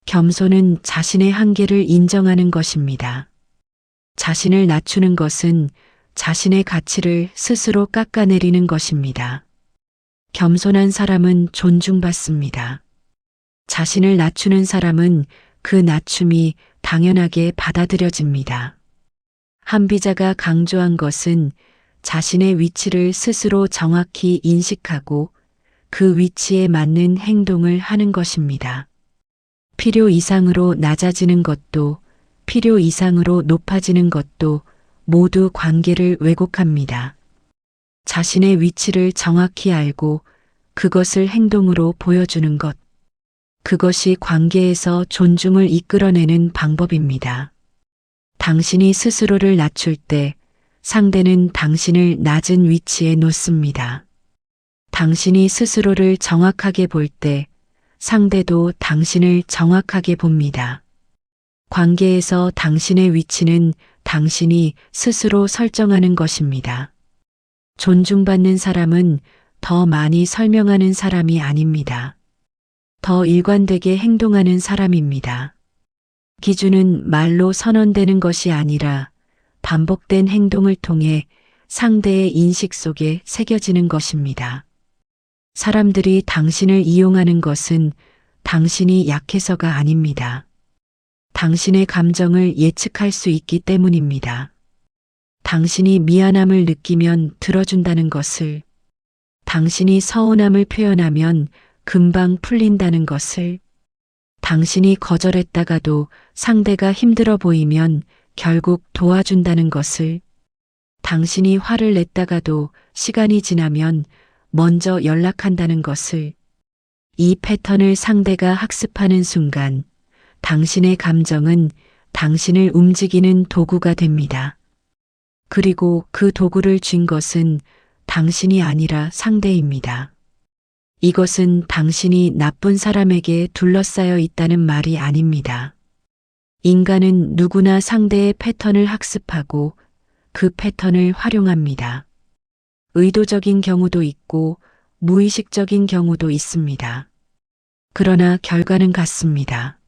겸손은 자신의 한계를 인정하는 것입니다. 자신을 낮추는 것은 자신의 가치를 스스로 깎아내리는 것입니다. 겸손한 사람은 존중받습니다. 자신을 낮추는 사람은 그 낮춤이 당연하게 받아들여집니다. 한비자가 강조한 것은 자신의 위치를 스스로 정확히 인식하고 그 위치에 맞는 행동을 하는 것입니다. 필요 이상으로 낮아지는 것도 필요 이상으로 높아지는 것도 모두 관계를 왜곡합니다. 자신의 위치를 정확히 알고 그것을 행동으로 보여주는 것. 그것이 관계에서 존중을 이끌어내는 방법입니다. 당신이 스스로를 낮출 때 상대는 당신을 낮은 위치에 놓습니다. 당신이 스스로를 정확하게 볼 때 상대도 당신을 정확하게 봅니다. 관계에서 당신의 위치는 당신이 스스로 설정하는 것입니다. 존중받는 사람은 더 많이 설명하는 사람이 아닙니다. 더 일관되게 행동하는 사람입니다. 기준은 말로 선언되는 것이 아니라 반복된 행동을 통해 상대의 인식 속에 새겨지는 것입니다. 사람들이 당신을 이용하는 것은 당신이 약해서가 아닙니다. 당신의 감정을 예측할 수 있기 때문입니다. 당신이 미안함을 느끼면 들어준다는 것을, 당신이 서운함을 표현하면 금방 풀린다는 것을, 당신이 거절했다가도 상대가 힘들어 보이면 결국 도와준다는 것을, 당신이 화를 냈다가도 시간이 지나면 먼저 연락한다는 것을, 이 패턴을 상대가 학습하는 순간 당신의 감정은 당신을 움직이는 도구가 됩니다. 그리고 그 도구를 쥔 것은 당신이 아니라 상대입니다. 이것은 당신이 나쁜 사람에게 둘러싸여 있다는 말이 아닙니다. 인간은 누구나 상대의 패턴을 학습하고 그 패턴을 활용합니다. 의도적인 경우도 있고 무의식적인 경우도 있습니다. 그러나 결과는 같습니다.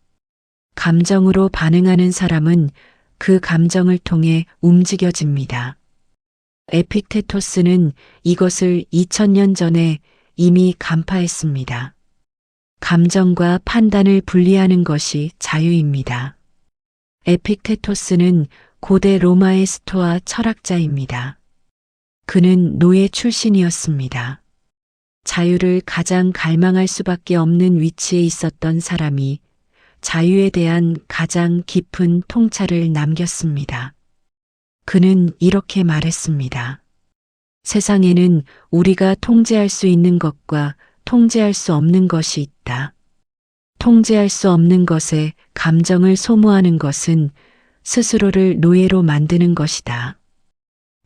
감정으로 반응하는 사람은 그 감정을 통해 움직여집니다. 에픽테토스는 이것을 2000년 전에 이미 간파했습니다. 감정과 판단을 분리하는 것이 자유입니다. 에픽테토스는 고대 로마의 스토아 철학자입니다. 그는 노예 출신이었습니다. 자유를 가장 갈망할 수밖에 없는 위치에 있었던 사람이 자유에 대한 가장 깊은 통찰을 남겼습니다. 그는 이렇게 말했습니다. 세상에는 우리가 통제할 수 있는 것과 통제할 수 없는 것이 있다. 통제할 수 없는 것에 감정을 소모하는 것은 스스로를 노예로 만드는 것이다.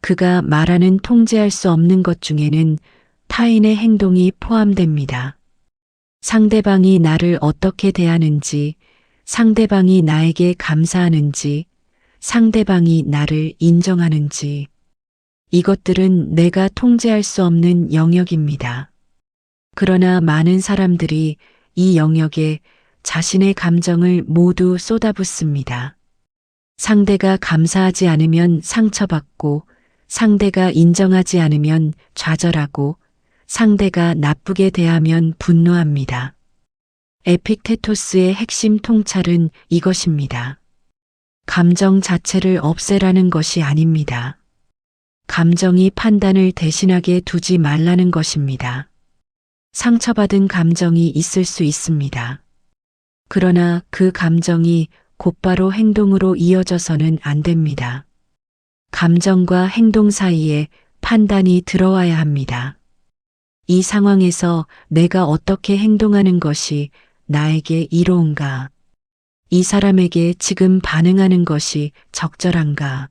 그가 말하는 통제할 수 없는 것 중에는 타인의 행동이 포함됩니다. 상대방이 나를 어떻게 대하는지, 상대방이 나에게 감사하는지, 상대방이 나를 인정하는지, 이것들은 내가 통제할 수 없는 영역입니다. 그러나 많은 사람들이 이 영역에 자신의 감정을 모두 쏟아붓습니다. 상대가 감사하지 않으면 상처받고, 상대가 인정하지 않으면 좌절하고, 상대가 나쁘게 대하면 분노합니다. 에픽테토스의 핵심 통찰은 이것입니다. 감정 자체를 없애라는 것이 아닙니다. 감정이 판단을 대신하게 두지 말라는 것입니다. 상처받은 감정이 있을 수 있습니다. 그러나 그 감정이 곧바로 행동으로 이어져서는 안 됩니다. 감정과 행동 사이에 판단이 들어와야 합니다. 이 상황에서 내가 어떻게 행동하는 것이 나에게 이로운가? 이 사람에게 지금 반응하는 것이 적절한가?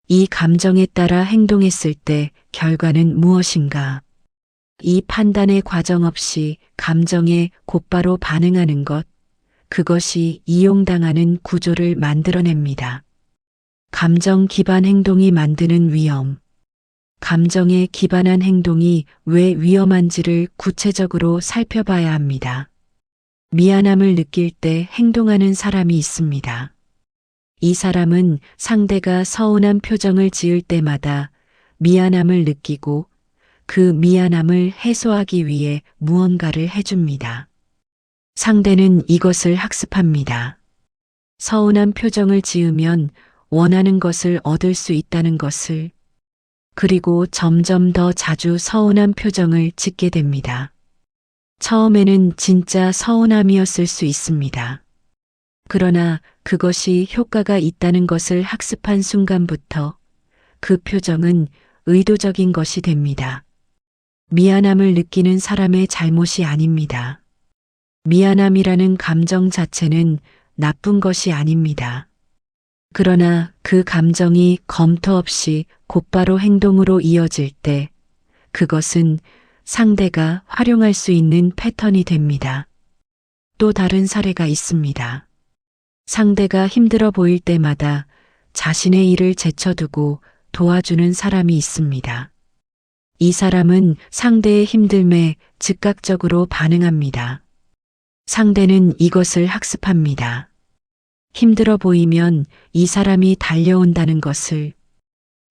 이 감정에 따라 행동했을 때 결과는 무엇인가? 이 판단의 과정 없이 감정에 곧바로 반응하는 것, 그것이 이용당하는 구조를 만들어냅니다. 감정 기반 행동이 만드는 위험. 감정에 기반한 행동이 왜 위험한지를 구체적으로 살펴봐야 합니다. 미안함을 느낄 때 행동하는 사람이 있습니다. 이 사람은 상대가 서운한 표정을 지을 때마다 미안함을 느끼고 그 미안함을 해소하기 위해 무언가를 해줍니다. 상대는 이것을 학습합니다. 서운한 표정을 지으면 원하는 것을 얻을 수 있다는 것을, 그리고 점점 더 자주 서운한 표정을 짓게 됩니다. 처음에는 진짜 서운함이었을 수 있습니다. 그러나 그것이 효과가 있다는 것을 학습한 순간부터 그 표정은 의도적인 것이 됩니다. 미안함을 느끼는 사람의 잘못이 아닙니다. 미안함이라는 감정 자체는 나쁜 것이 아닙니다. 그러나 그 감정이 검토 없이 곧바로 행동으로 이어질 때 그것은 상대가 활용할 수 있는 패턴이 됩니다. 또 다른 사례가 있습니다. 상대가 힘들어 보일 때마다 자신의 일을 제쳐두고 도와주는 사람이 있습니다. 이 사람은 상대의 힘듦에 즉각적으로 반응합니다. 상대는 이것을 학습합니다. 힘들어 보이면 이 사람이 달려온다는 것을,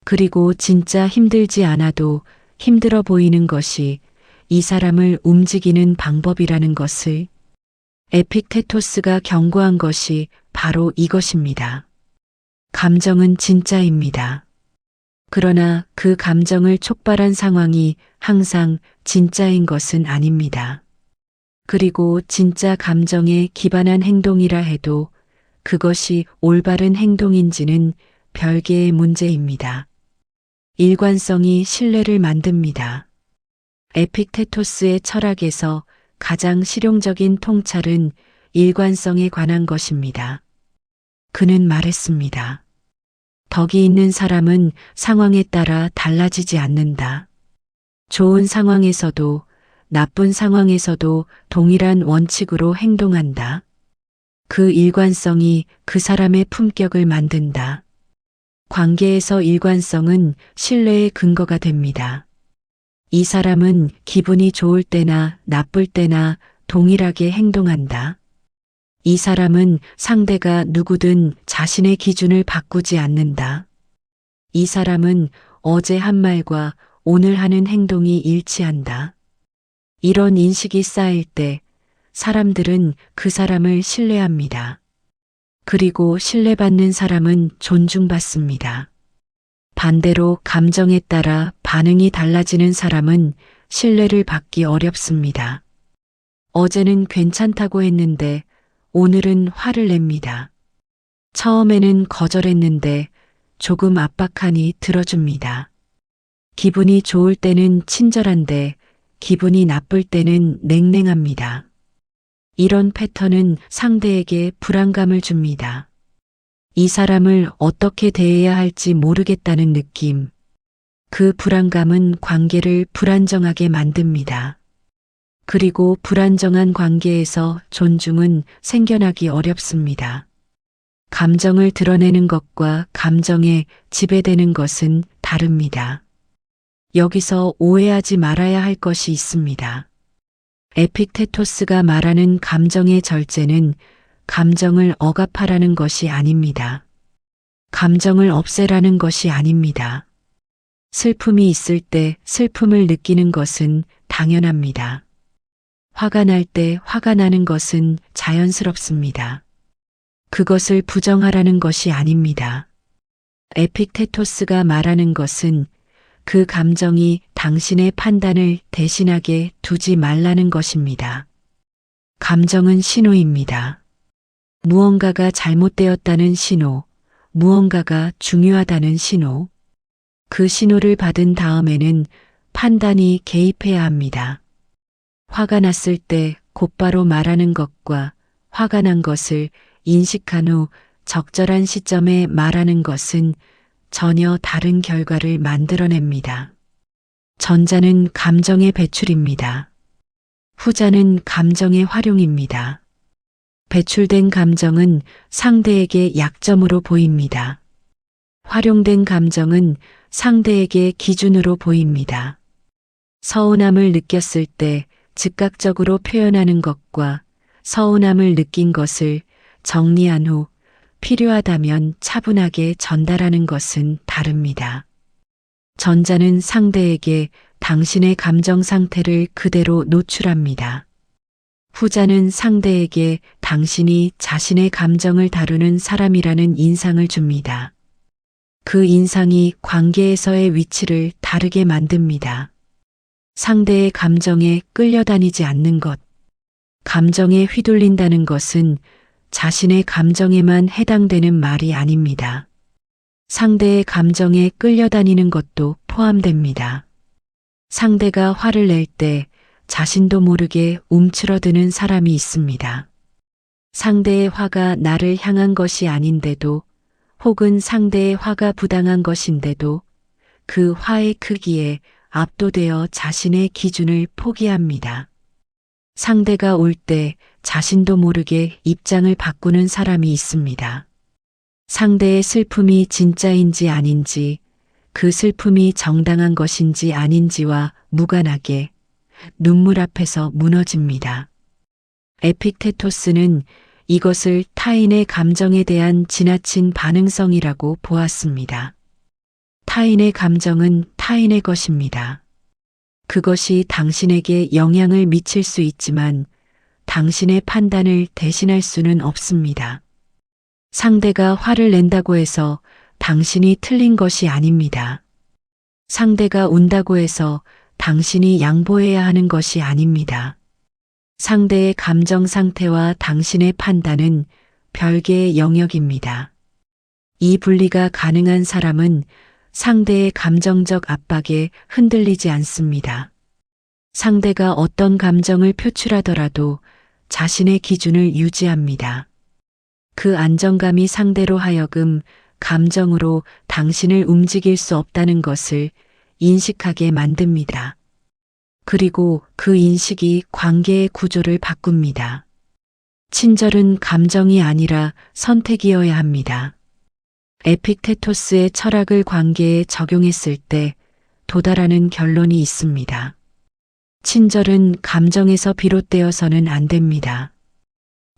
그리고 진짜 힘들지 않아도 힘들어 보이는 것이 이 사람을 움직이는 방법이라는 것을, 에픽테토스가 경고한 것이 바로 이것입니다. 감정은 진짜입니다. 그러나 그 감정을 촉발한 상황이 항상 진짜인 것은 아닙니다. 그리고 진짜 감정에 기반한 행동이라 해도 그것이 올바른 행동인지는 별개의 문제입니다. 일관성이 신뢰를 만듭니다. 에픽테토스의 철학에서 가장 실용적인 통찰은 일관성에 관한 것입니다. 그는 말했습니다. 덕이 있는 사람은 상황에 따라 달라지지 않는다. 좋은 상황에서도 나쁜 상황에서도 동일한 원칙으로 행동한다. 그 일관성이 그 사람의 품격을 만든다. 관계에서 일관성은 신뢰의 근거가 됩니다. 이 사람은 기분이 좋을 때나 나쁠 때나 동일하게 행동한다. 이 사람은 상대가 누구든 자신의 기준을 바꾸지 않는다. 이 사람은 어제 한 말과 오늘 하는 행동이 일치한다. 이런 인식이 쌓일 때 사람들은 그 사람을 신뢰합니다. 그리고 신뢰받는 사람은 존중받습니다. 반대로 감정에 따라 반응이 달라지는 사람은 신뢰를 받기 어렵습니다. 어제는 괜찮다고 했는데 오늘은 화를 냅니다. 처음에는 거절했는데 조금 압박하니 들어줍니다. 기분이 좋을 때는 친절한데 기분이 나쁠 때는 냉랭합니다. 이런 패턴은 상대에게 불안감을 줍니다. 이 사람을 어떻게 대해야 할지 모르겠다는 느낌. 그 불안감은 관계를 불안정하게 만듭니다. 그리고 불안정한 관계에서 존중은 생겨나기 어렵습니다. 감정을 드러내는 것과 감정에 지배되는 것은 다릅니다. 여기서 오해하지 말아야 할 것이 있습니다. 에픽테토스가 말하는 감정의 절제는 감정을 억압하라는 것이 아닙니다. 감정을 없애라는 것이 아닙니다. 슬픔이 있을 때 슬픔을 느끼는 것은 당연합니다. 화가 날 때 화가 나는 것은 자연스럽습니다. 그것을 부정하라는 것이 아닙니다. 에픽테토스가 말하는 것은 그 감정이 당신의 판단을 대신하게 두지 말라는 것입니다. 감정은 신호입니다. 무언가가 잘못되었다는 신호, 무언가가 중요하다는 신호. 그 신호를 받은 다음에는 판단이 개입해야 합니다. 화가 났을 때 곧바로 말하는 것과 화가 난 것을 인식한 후 적절한 시점에 말하는 것은 전혀 다른 결과를 만들어냅니다. 전자는 감정의 배출입니다. 후자는 감정의 활용입니다. 배출된 감정은 상대에게 약점으로 보입니다. 활용된 감정은 상대에게 기준으로 보입니다. 서운함을 느꼈을 때 즉각적으로 표현하는 것과 서운함을 느낀 것을 정리한 후 필요하다면 차분하게 전달하는 것은 다릅니다. 전자는 상대에게 당신의 감정 상태를 그대로 노출합니다. 후자는 상대에게 당신이 자신의 감정을 다루는 사람이라는 인상을 줍니다. 그 인상이 관계에서의 위치를 다르게 만듭니다. 상대의 감정에 끌려다니지 않는 것. 감정에 휘둘린다는 것은 자신의 감정에만 해당되는 말이 아닙니다. 상대의 감정에 끌려다니는 것도 포함됩니다. 상대가 화를 낼 때 자신도 모르게 움츠러드는 사람이 있습니다. 상대의 화가 나를 향한 것이 아닌데도 혹은 상대의 화가 부당한 것인데도 그 화의 크기에 압도되어 자신의 기준을 포기합니다. 상대가 올 때 자신도 모르게 입장을 바꾸는 사람이 있습니다. 상대의 슬픔이 진짜인지 아닌지, 그 슬픔이 정당한 것인지 아닌지와 무관하게 눈물 앞에서 무너집니다. 에픽테토스는 이것을 타인의 감정에 대한 지나친 반응성이라고 보았습니다. 타인의 감정은 타인의 것입니다. 그것이 당신에게 영향을 미칠 수 있지만 당신의 판단을 대신할 수는 없습니다. 상대가 화를 낸다고 해서 당신이 틀린 것이 아닙니다. 상대가 운다고 해서 당신이 양보해야 하는 것이 아닙니다. 상대의 감정 상태와 당신의 판단은 별개의 영역입니다. 이 분리가 가능한 사람은 상대의 감정적 압박에 흔들리지 않습니다. 상대가 어떤 감정을 표출하더라도 자신의 기준을 유지합니다. 그 안정감이 상대로 하여금 감정으로 당신을 움직일 수 없다는 것을 인식하게 만듭니다. 그리고 그 인식이 관계의 구조를 바꿉니다. 친절은 감정이 아니라 선택이어야 합니다. 에픽테토스의 철학을 관계에 적용했을 때 도달하는 결론이 있습니다. 친절은 감정에서 비롯되어서는 안 됩니다.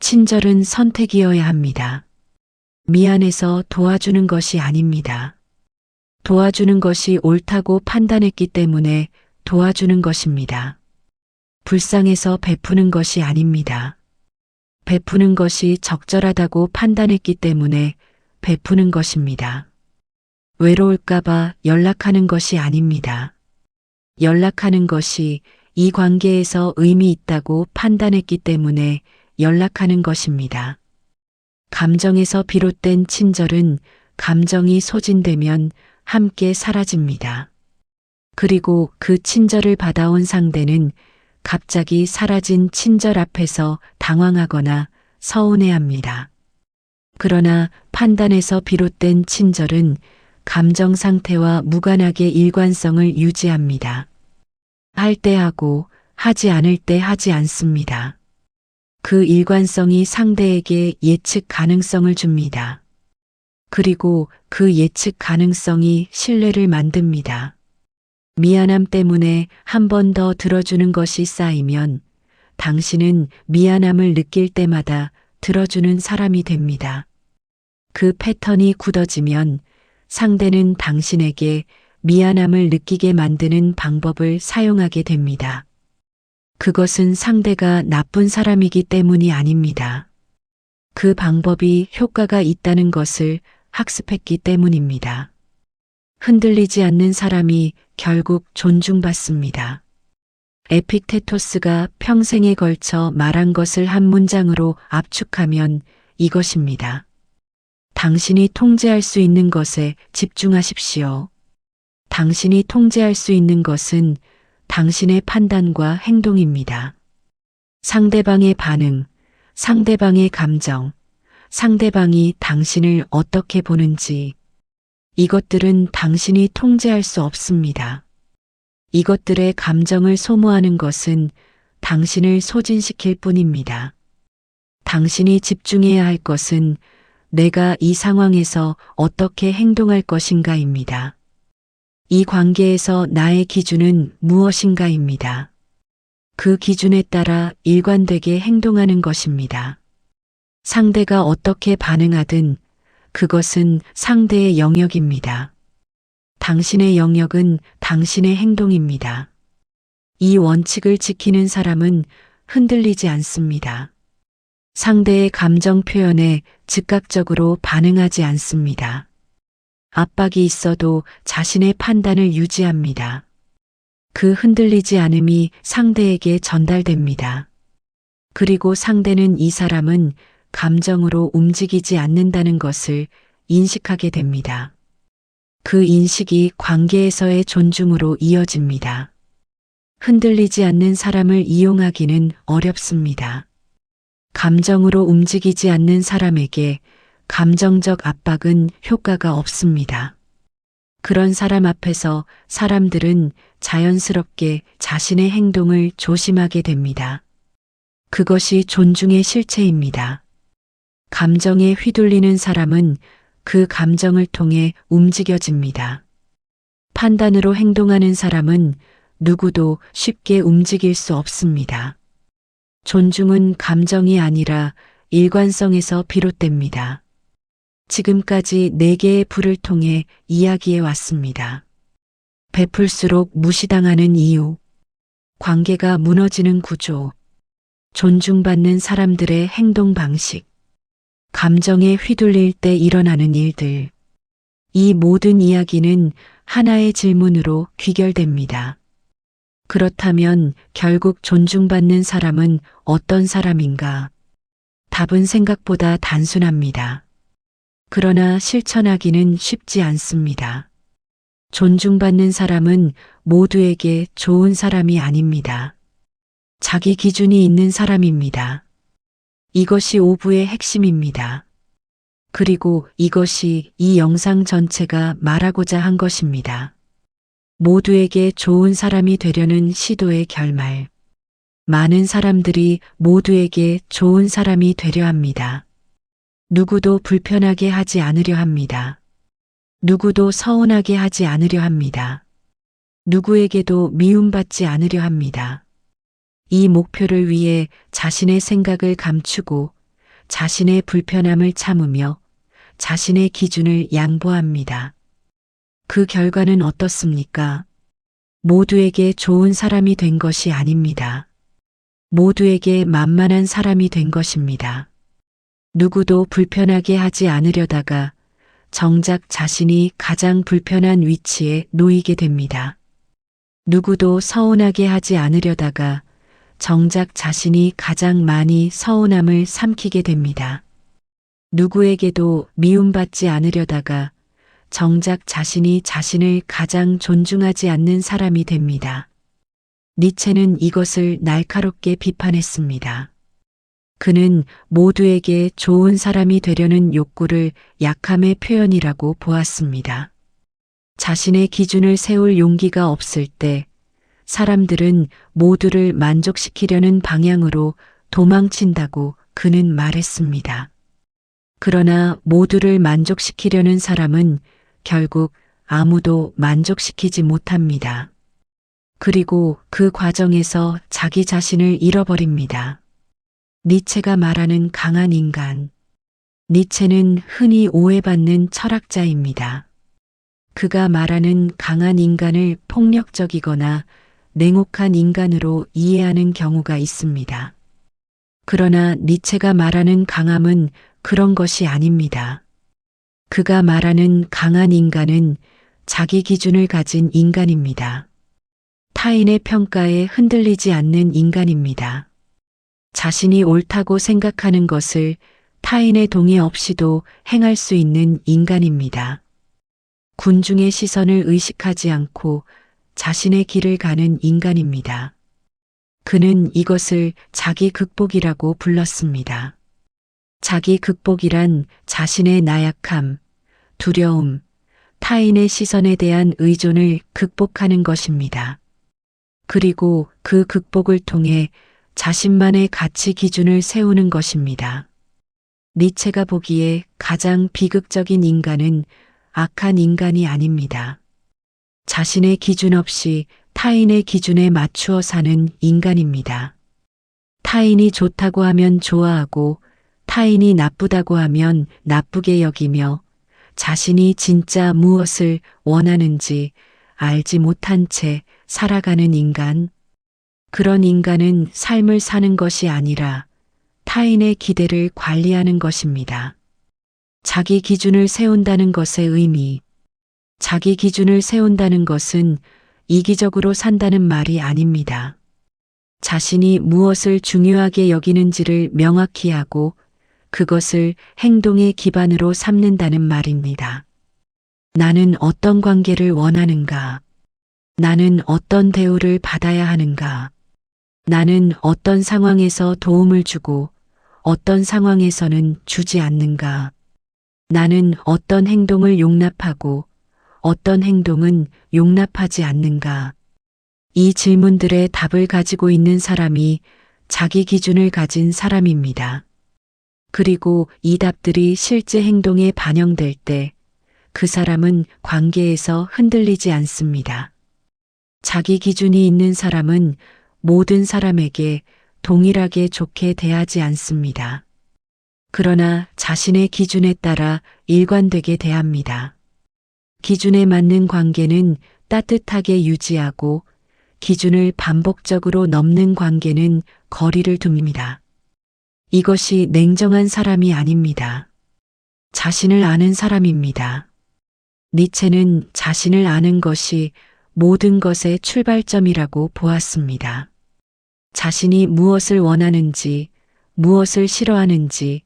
친절은 선택이어야 합니다. 미안해서 도와주는 것이 아닙니다. 도와주는 것이 옳다고 판단했기 때문에 도와주는 것입니다. 불쌍해서 베푸는 것이 아닙니다. 베푸는 것이 적절하다고 판단했기 때문에 베푸는 것입니다. 외로울까봐 연락하는 것이 아닙니다. 연락하는 것이 이 관계에서 의미 있다고 판단했기 때문에 연락하는 것입니다. 감정에서 비롯된 친절은 감정이 소진되면 함께 사라집니다. 그리고 그 친절을 받아온 상대는 갑자기 사라진 친절 앞에서 당황하거나 서운해합니다. 그러나 판단에서 비롯된 친절은 감정 상태와 무관하게 일관성을 유지합니다. 할 때 하고 하지 않을 때 하지 않습니다. 그 일관성이 상대에게 예측 가능성을 줍니다. 그리고 그 예측 가능성이 신뢰를 만듭니다. 미안함 때문에 한 번 더 들어주는 것이 쌓이면 당신은 미안함을 느낄 때마다 들어주는 사람이 됩니다. 그 패턴이 굳어지면 상대는 당신에게 미안함을 느끼게 만드는 방법을 사용하게 됩니다. 그것은 상대가 나쁜 사람이기 때문이 아닙니다. 그 방법이 효과가 있다는 것을 학습했기 때문입니다. 흔들리지 않는 사람이 결국 존중받습니다. 에픽테토스가 평생에 걸쳐 말한 것을 한 문장으로 압축하면 이것입니다. 당신이 통제할 수 있는 것에 집중하십시오. 당신이 통제할 수 있는 것은 당신의 판단과 행동입니다. 상대방의 반응, 상대방의 감정, 상대방이 당신을 어떻게 보는지, 이것들은 당신이 통제할 수 없습니다. 이것들의 감정을 소모하는 것은 당신을 소진시킬 뿐입니다. 당신이 집중해야 할 것은 내가 이 상황에서 어떻게 행동할 것인가입니다. 이 관계에서 나의 기준은 무엇인가입니다. 그 기준에 따라 일관되게 행동하는 것입니다. 상대가 어떻게 반응하든 그것은 상대의 영역입니다. 당신의 영역은 당신의 행동입니다. 이 원칙을 지키는 사람은 흔들리지 않습니다. 상대의 감정 표현에 즉각적으로 반응하지 않습니다. 압박이 있어도 자신의 판단을 유지합니다. 그 흔들리지 않음이 상대에게 전달됩니다. 그리고 상대는 이 사람은 감정으로 움직이지 않는다는 것을 인식하게 됩니다. 그 인식이 관계에서의 존중으로 이어집니다. 흔들리지 않는 사람을 이용하기는 어렵습니다. 감정으로 움직이지 않는 사람에게 감정적 압박은 효과가 없습니다. 그런 사람 앞에서 사람들은 자연스럽게 자신의 행동을 조심하게 됩니다. 그것이 존중의 실체입니다. 감정에 휘둘리는 사람은 그 감정을 통해 움직여집니다. 판단으로 행동하는 사람은 누구도 쉽게 움직일 수 없습니다. 존중은 감정이 아니라 일관성에서 비롯됩니다. 지금까지 4개의 불을 통해 이야기해 왔습니다. 베풀수록 무시당하는 이유, 관계가 무너지는 구조, 존중받는 사람들의 행동 방식, 감정에 휘둘릴 때 일어나는 일들. 이 모든 이야기는 하나의 질문으로 귀결됩니다. 그렇다면 결국 존중받는 사람은 어떤 사람인가? 답은 생각보다 단순합니다. 그러나 실천하기는 쉽지 않습니다. 존중받는 사람은 모두에게 좋은 사람이 아닙니다. 자기 기준이 있는 사람입니다. 이것이 오부의 핵심입니다. 그리고 이것이 이 영상 전체가 말하고자 한 것입니다. 모두에게 좋은 사람이 되려는 시도의 결말. 많은 사람들이 모두에게 좋은 사람이 되려 합니다. 누구도 불편하게 하지 않으려 합니다. 누구도 서운하게 하지 않으려 합니다. 누구에게도 미움받지 않으려 합니다. 이 목표를 위해 자신의 생각을 감추고 자신의 불편함을 참으며 자신의 기준을 양보합니다. 그 결과는 어떻습니까? 모두에게 좋은 사람이 된 것이 아닙니다. 모두에게 만만한 사람이 된 것입니다. 누구도 불편하게 하지 않으려다가 정작 자신이 가장 불편한 위치에 놓이게 됩니다. 누구도 서운하게 하지 않으려다가 정작 자신이 가장 많이 서운함을 삼키게 됩니다. 누구에게도 미움받지 않으려다가 정작 자신이 자신을 가장 존중하지 않는 사람이 됩니다. 니체는 이것을 날카롭게 비판했습니다. 그는 모두에게 좋은 사람이 되려는 욕구를 약함의 표현이라고 보았습니다. 자신의 기준을 세울 용기가 없을 때 사람들은 모두를 만족시키려는 방향으로 도망친다고 그는 말했습니다. 그러나 모두를 만족시키려는 사람은 결국 아무도 만족시키지 못합니다. 그리고 그 과정에서 자기 자신을 잃어버립니다. 니체가 말하는 강한 인간. 니체는 흔히 오해받는 철학자입니다. 그가 말하는 강한 인간을 폭력적이거나 냉혹한 인간으로 이해하는 경우가 있습니다. 그러나 니체가 말하는 강함은 그런 것이 아닙니다. 그가 말하는 강한 인간은 자기 기준을 가진 인간입니다. 타인의 평가에 흔들리지 않는 인간입니다. 자신이 옳다고 생각하는 것을 타인의 동의 없이도 행할 수 있는 인간입니다. 군중의 시선을 의식하지 않고 자신의 길을 가는 인간입니다. 그는 이것을 자기 극복이라고 불렀습니다. 자기 극복이란 자신의 나약함, 두려움, 타인의 시선에 대한 의존을 극복하는 것입니다. 그리고 그 극복을 통해 자신만의 가치 기준을 세우는 것입니다. 니체가 보기에 가장 비극적인 인간은 악한 인간이 아닙니다. 자신의 기준 없이 타인의 기준에 맞추어 사는 인간입니다. 타인이 좋다고 하면 좋아하고 타인이 나쁘다고 하면 나쁘게 여기며 자신이 진짜 무엇을 원하는지 알지 못한 채 살아가는 인간. 그런 인간은 삶을 사는 것이 아니라 타인의 기대를 관리하는 것입니다. 자기 기준을 세운다는 것의 의미. 자기 기준을 세운다는 것은 이기적으로 산다는 말이 아닙니다. 자신이 무엇을 중요하게 여기는지를 명확히 하고 그것을 행동의 기반으로 삼는다는 말입니다. 나는 어떤 관계를 원하는가? 나는 어떤 대우를 받아야 하는가? 나는 어떤 상황에서 도움을 주고 어떤 상황에서는 주지 않는가? 나는 어떤 행동을 용납하고 어떤 행동은 용납하지 않는가? 이 질문들의 답을 가지고 있는 사람이 자기 기준을 가진 사람입니다. 그리고 이 답들이 실제 행동에 반영될 때 그 사람은 관계에서 흔들리지 않습니다. 자기 기준이 있는 사람은 모든 사람에게 동일하게 좋게 대하지 않습니다. 그러나 자신의 기준에 따라 일관되게 대합니다. 기준에 맞는 관계는 따뜻하게 유지하고 기준을 반복적으로 넘는 관계는 거리를 둡니다. 이것이 냉정한 사람이 아닙니다. 자신을 아는 사람입니다. 니체는 자신을 아는 것이 모든 것의 출발점이라고 보았습니다. 자신이 무엇을 원하는지, 무엇을 싫어하는지,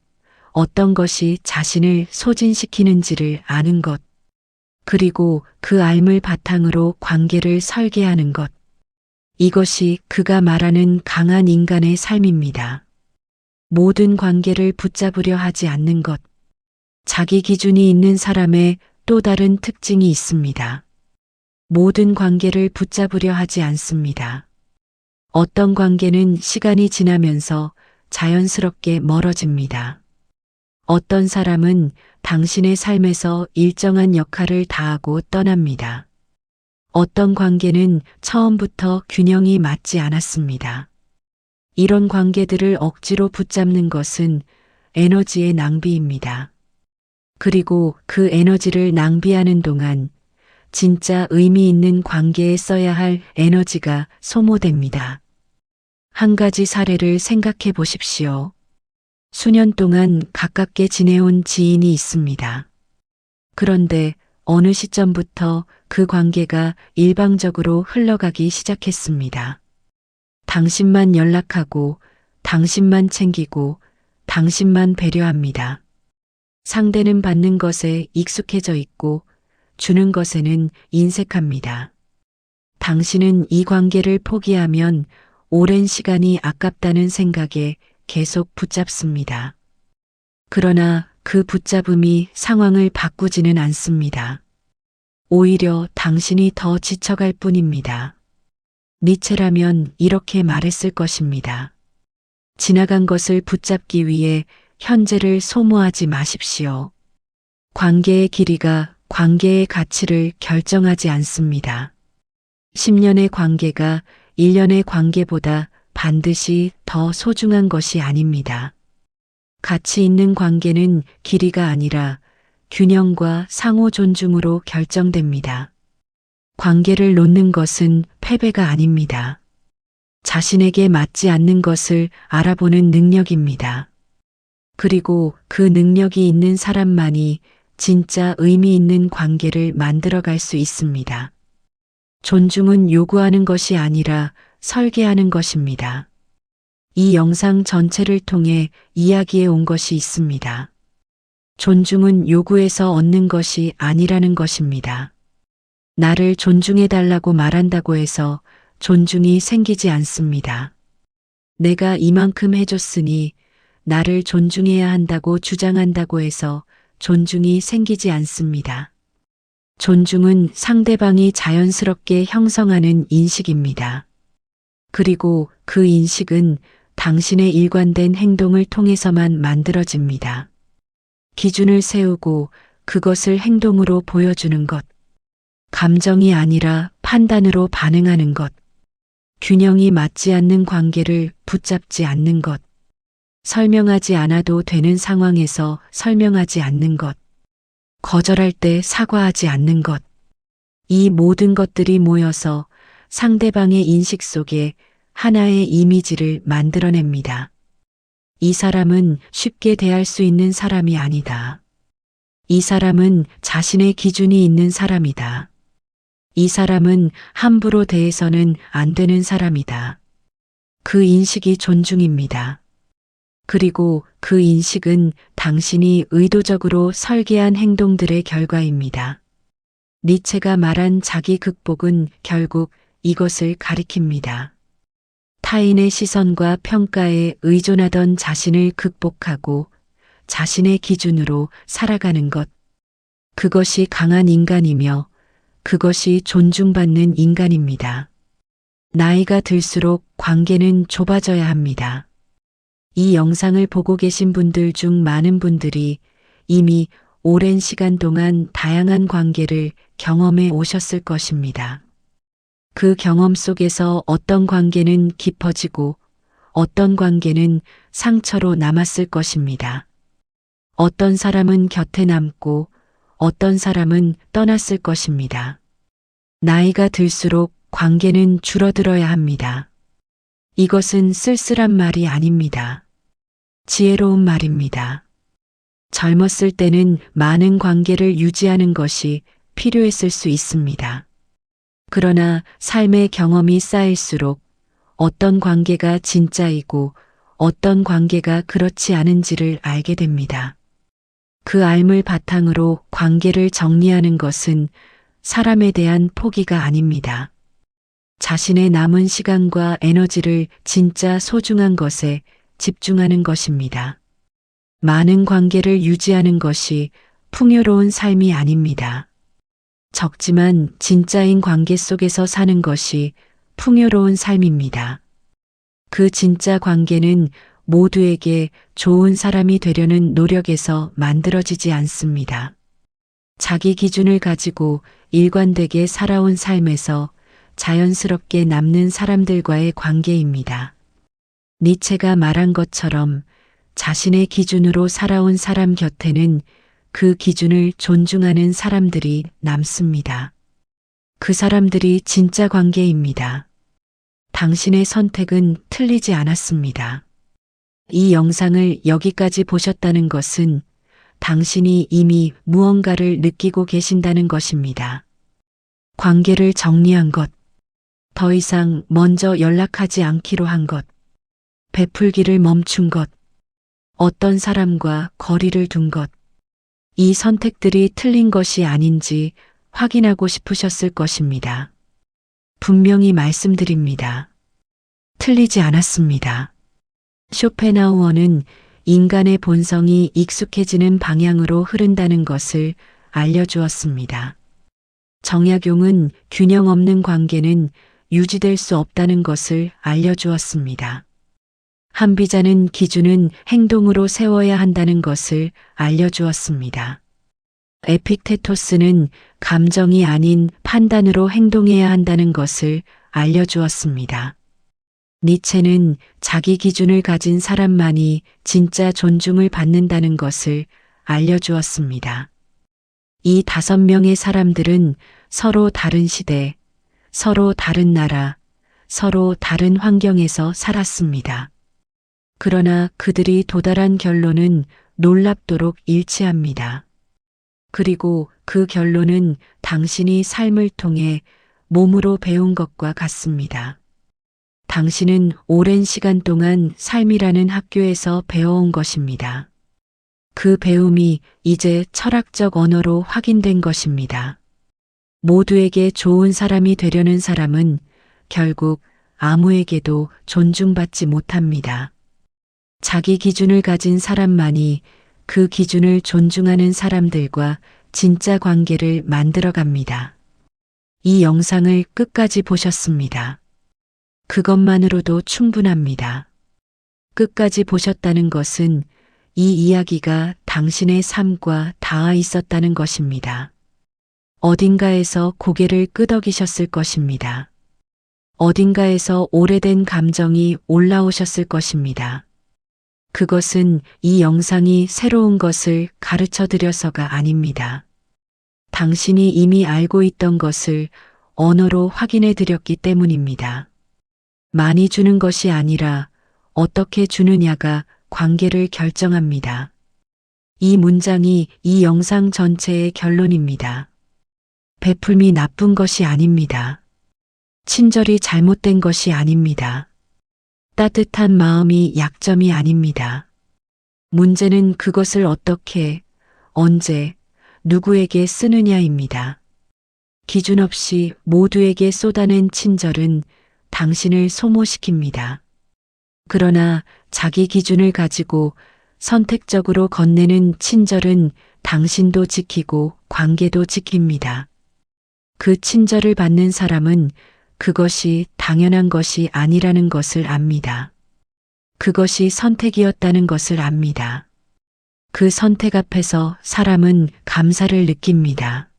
어떤 것이 자신을 소진시키는지를 아는 것, 그리고 그 알을 바탕으로 관계를 설계하는 것. 이것이 그가 말하는 강한 인간의 삶입니다. 모든 관계를 붙잡으려 하지 않는 것. 자기 기준이 있는 사람의 또 다른 특징이 있습니다. 모든 관계를 붙잡으려 하지 않습니다. 어떤 관계는 시간이 지나면서 자연스럽게 멀어집니다. 어떤 사람은 당신의 삶에서 일정한 역할을 다하고 떠납니다. 어떤 관계는 처음부터 균형이 맞지 않았습니다. 이런 관계들을 억지로 붙잡는 것은 에너지의 낭비입니다. 그리고 그 에너지를 낭비하는 동안 진짜 의미 있는 관계에 써야 할 에너지가 소모됩니다. 한 가지 사례를 생각해 보십시오. 수년 동안 가깝게 지내온 지인이 있습니다. 그런데 어느 시점부터 그 관계가 일방적으로 흘러가기 시작했습니다. 당신만 연락하고, 당신만 챙기고, 당신만 배려합니다. 상대는 받는 것에 익숙해져 있고, 주는 것에는 인색합니다. 당신은 이 관계를 포기하면 오랜 시간이 아깝다는 생각에 계속 붙잡습니다. 그러나 그 붙잡음이 상황을 바꾸지는 않습니다. 오히려 당신이 더 지쳐갈 뿐입니다. 니체라면 이렇게 말했을 것입니다. 지나간 것을 붙잡기 위해 현재를 소모하지 마십시오. 관계의 길이가 관계의 가치를 결정하지 않습니다. 10년의 관계가 1년의 관계보다 반드시 더 소중한 것이 아닙니다. 가치 있는 관계는 길이가 아니라 균형과 상호 존중으로 결정됩니다. 관계를 놓는 것은 패배가 아닙니다. 자신에게 맞지 않는 것을 알아보는 능력입니다. 그리고 그 능력이 있는 사람만이 진짜 의미 있는 관계를 만들어갈 수 있습니다. 존중은 요구하는 것이 아니라 설계하는 것입니다. 이 영상 전체를 통해 이야기해 온 것이 있습니다. 존중은 요구해서 얻는 것이 아니라는 것입니다. 나를 존중해 달라고 말한다고 해서 존중이 생기지 않습니다. 내가 이만큼 해줬으니 나를 존중해야 한다고 주장한다고 해서 존중이 생기지 않습니다. 존중은 상대방이 자연스럽게 형성하는 인식입니다. 그리고 그 인식은 당신의 일관된 행동을 통해서만 만들어집니다. 기준을 세우고 그것을 행동으로 보여주는 것. 감정이 아니라 판단으로 반응하는 것. 균형이 맞지 않는 관계를 붙잡지 않는 것. 설명하지 않아도 되는 상황에서 설명하지 않는 것. 거절할 때 사과하지 않는 것. 이 모든 것들이 모여서 상대방의 인식 속에 하나의 이미지를 만들어냅니다. 이 사람은 쉽게 대할 수 있는 사람이 아니다. 이 사람은 자신의 기준이 있는 사람이다. 이 사람은 함부로 대해서는 안 되는 사람이다. 그 인식이 존중입니다. 그리고 그 인식은 당신이 의도적으로 설계한 행동들의 결과입니다. 니체가 말한 자기 극복은 결국 이것을 가리킵니다. 타인의 시선과 평가에 의존하던 자신을 극복하고 자신의 기준으로 살아가는 것. 그것이 강한 인간이며 그것이 존중받는 인간입니다. 나이가 들수록 관계는 좁아져야 합니다. 이 영상을 보고 계신 분들 중 많은 분들이 이미 오랜 시간 동안 다양한 관계를 경험해 오셨을 것입니다. 그 경험 속에서 어떤 관계는 깊어지고 어떤 관계는 상처로 남았을 것입니다. 어떤 사람은 곁에 남고 어떤 사람은 떠났을 것입니다. 나이가 들수록 관계는 줄어들어야 합니다. 이것은 쓸쓸한 말이 아닙니다. 지혜로운 말입니다. 젊었을 때는 많은 관계를 유지하는 것이 필요했을 수 있습니다. 그러나 삶의 경험이 쌓일수록 어떤 관계가 진짜이고 어떤 관계가 그렇지 않은지를 알게 됩니다. 그 알을 바탕으로 관계를 정리하는 것은 사람에 대한 포기가 아닙니다. 자신의 남은 시간과 에너지를 진짜 소중한 것에 집중하는 것입니다. 많은 관계를 유지하는 것이 풍요로운 삶이 아닙니다. 적지만 진짜인 관계 속에서 사는 것이 풍요로운 삶입니다. 그 진짜 관계는 모두에게 좋은 사람이 되려는 노력에서 만들어지지 않습니다. 자기 기준을 가지고 일관되게 살아온 삶에서 자연스럽게 남는 사람들과의 관계입니다. 니체가 말한 것처럼 자신의 기준으로 살아온 사람 곁에는 그 기준을 존중하는 사람들이 남습니다. 그 사람들이 진짜 관계입니다. 당신의 선택은 틀리지 않았습니다. 이 영상을 여기까지 보셨다는 것은 당신이 이미 무언가를 느끼고 계신다는 것입니다. 관계를 정리한 것, 더 이상 먼저 연락하지 않기로 한 것, 베풀기를 멈춘 것, 어떤 사람과 거리를 둔 것, 이 선택들이 틀린 것이 아닌지 확인하고 싶으셨을 것입니다. 분명히 말씀드립니다. 틀리지 않았습니다. 쇼펜하우어는 인간의 본성이 익숙해지는 방향으로 흐른다는 것을 알려주었습니다. 정약용은 균형 없는 관계는 유지될 수 없다는 것을 알려주었습니다. 한비자는 기준은 행동으로 세워야 한다는 것을 알려주었습니다. 에픽테토스는 감정이 아닌 판단으로 행동해야 한다는 것을 알려주었습니다. 니체는 자기 기준을 가진 사람만이 진짜 존중을 받는다는 것을 알려주었습니다. 이 5명의 사람들은 서로 다른 시대, 서로 다른 나라, 서로 다른 환경에서 살았습니다. 그러나 그들이 도달한 결론은 놀랍도록 일치합니다. 그리고 그 결론은 당신이 삶을 통해 몸으로 배운 것과 같습니다. 당신은 오랜 시간 동안 삶이라는 학교에서 배워온 것입니다. 그 배움이 이제 철학적 언어로 확인된 것입니다. 모두에게 좋은 사람이 되려는 사람은 결국 아무에게도 존중받지 못합니다. 자기 기준을 가진 사람만이 그 기준을 존중하는 사람들과 진짜 관계를 만들어갑니다. 이 영상을 끝까지 보셨습니다. 그것만으로도 충분합니다. 끝까지 보셨다는 것은 이 이야기가 당신의 삶과 닿아 있었다는 것입니다. 어딘가에서 고개를 끄덕이셨을 것입니다. 어딘가에서 오래된 감정이 올라오셨을 것입니다. 그것은 이 영상이 새로운 것을 가르쳐 드려서가 아닙니다. 당신이 이미 알고 있던 것을 언어로 확인해 드렸기 때문입니다. 많이 주는 것이 아니라 어떻게 주느냐가 관계를 결정합니다. 이 문장이 이 영상 전체의 결론입니다. 베풀미 나쁜 것이 아닙니다. 친절이 잘못된 것이 아닙니다. 따뜻한 마음이 약점이 아닙니다. 문제는 그것을 어떻게, 언제, 누구에게 쓰느냐입니다. 기준 없이 모두에게 쏟아낸 친절은 당신을 소모시킵니다. 그러나 자기 기준을 가지고 선택적으로 건네는 친절은 당신도 지키고 관계도 지킵니다. 그 친절을 받는 사람은 그것이 당연한 것이 아니라는 것을 압니다. 그것이 선택이었다는 것을 압니다. 그 선택 앞에서 사람은 감사를 느낍니다.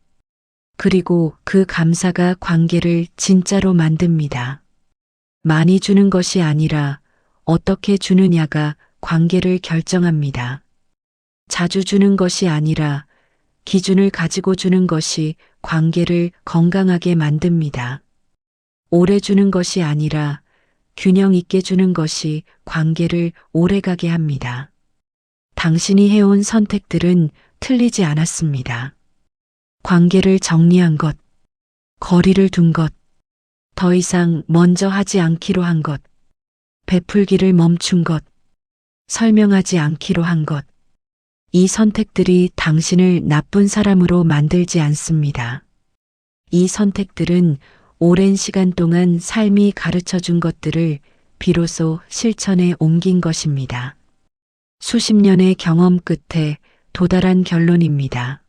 그리고 그 감사가 관계를 진짜로 만듭니다. 많이 주는 것이 아니라 어떻게 주느냐가 관계를 결정합니다. 자주 주는 것이 아니라 기준을 가지고 주는 것이 관계를 건강하게 만듭니다. 오래 주는 것이 아니라 균형 있게 주는 것이 관계를 오래가게 합니다. 당신이 해온 선택들은 틀리지 않았습니다. 관계를 정리한 것, 거리를 둔 것, 더 이상 먼저 하지 않기로 한 것, 베풀기를 멈춘 것, 설명하지 않기로 한 것. 이 선택들이 당신을 나쁜 사람으로 만들지 않습니다. 이 선택들은 오랜 시간 동안 삶이 가르쳐 준 것들을 비로소 실천에 옮긴 것입니다. 수십 년의 경험 끝에 도달한 결론입니다.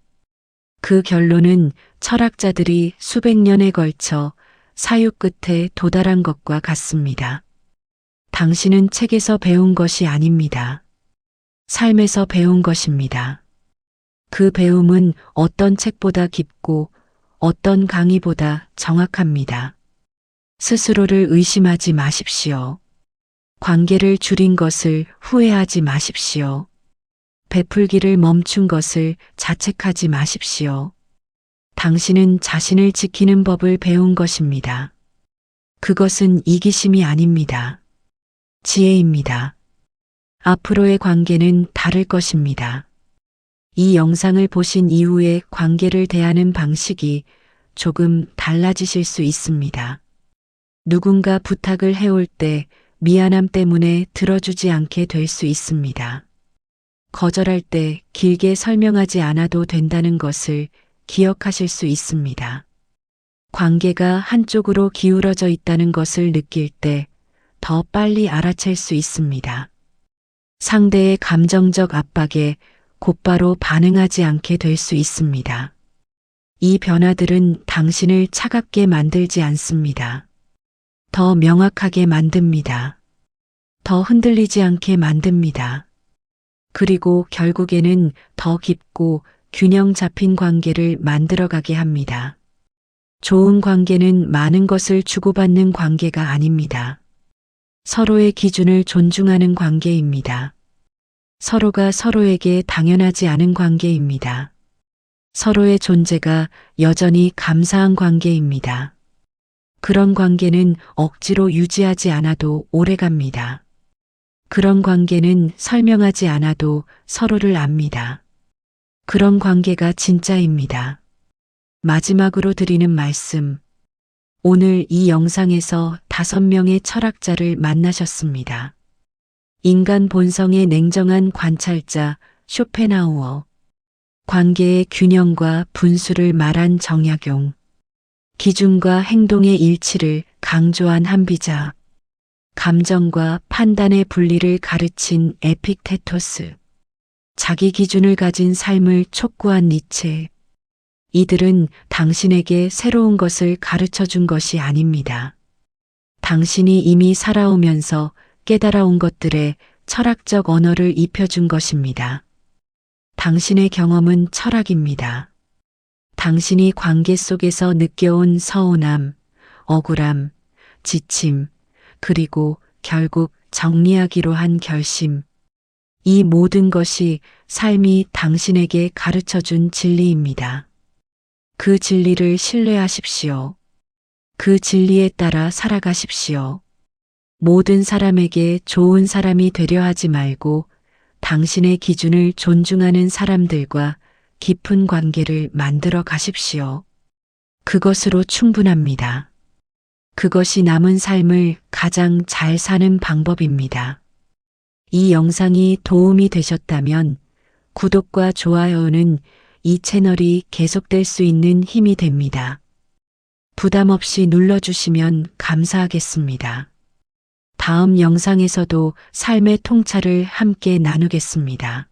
그 결론은 철학자들이 수백 년에 걸쳐 사유 끝에 도달한 것과 같습니다. 당신은 책에서 배운 것이 아닙니다. 삶에서 배운 것입니다. 그 배움은 어떤 책보다 깊고 어떤 강의보다 정확합니다. 스스로를 의심하지 마십시오. 관계를 줄인 것을 후회하지 마십시오. 베풀기를 멈춘 것을 자책하지 마십시오. 당신은 자신을 지키는 법을 배운 것입니다. 그것은 이기심이 아닙니다. 지혜입니다. 앞으로의 관계는 다를 것입니다. 이 영상을 보신 이후에 관계를 대하는 방식이 조금 달라지실 수 있습니다. 누군가 부탁을 해올 때 미안함 때문에 들어주지 않게 될 수 있습니다. 거절할 때 길게 설명하지 않아도 된다는 것을 기억하실 수 있습니다. 관계가 한쪽으로 기울어져 있다는 것을 느낄 때 더 빨리 알아챌 수 있습니다. 상대의 감정적 압박에 곧바로 반응하지 않게 될 수 있습니다. 이 변화들은 당신을 차갑게 만들지 않습니다. 더 명확하게 만듭니다. 더 흔들리지 않게 만듭니다. 그리고 결국에는 더 깊고 균형 잡힌 관계를 만들어가게 합니다. 좋은 관계는 많은 것을 주고받는 관계가 아닙니다. 서로의 기준을 존중하는 관계입니다. 서로가 서로에게 당연하지 않은 관계입니다. 서로의 존재가 여전히 감사한 관계입니다. 그런 관계는 억지로 유지하지 않아도 오래갑니다. 그런 관계는 설명하지 않아도 서로를 압니다. 그런 관계가 진짜입니다. 마지막으로 드리는 말씀. 오늘 이 영상에서 5명의 철학자를 만나셨습니다. 인간 본성의 냉정한 관찰자 쇼펜하우어, 관계의 균형과 분수를 말한 정약용, 기준과 행동의 일치를 강조한 한비자, 감정과 판단의 분리를 가르친 에픽테토스, 자기 기준을 가진 삶을 촉구한 니체. 이들은 당신에게 새로운 것을 가르쳐 준 것이 아닙니다. 당신이 이미 살아오면서 깨달아온 것들의 철학적 언어를 입혀준 것입니다. 당신의 경험은 철학입니다. 당신이 관계 속에서 느껴온 서운함, 억울함, 지침, 그리고 결국 정리하기로 한 결심. 이 모든 것이 삶이 당신에게 가르쳐 준 진리입니다. 그 진리를 신뢰하십시오. 그 진리에 따라 살아가십시오. 모든 사람에게 좋은 사람이 되려 하지 말고 당신의 기준을 존중하는 사람들과 깊은 관계를 만들어 가십시오. 그것으로 충분합니다. 그것이 남은 삶을 가장 잘 사는 방법입니다. 이 영상이 도움이 되셨다면 구독과 좋아요는 이 채널이 계속될 수 있는 힘이 됩니다. 부담 없이 눌러주시면 감사하겠습니다. 다음 영상에서도 삶의 통찰을 함께 나누겠습니다.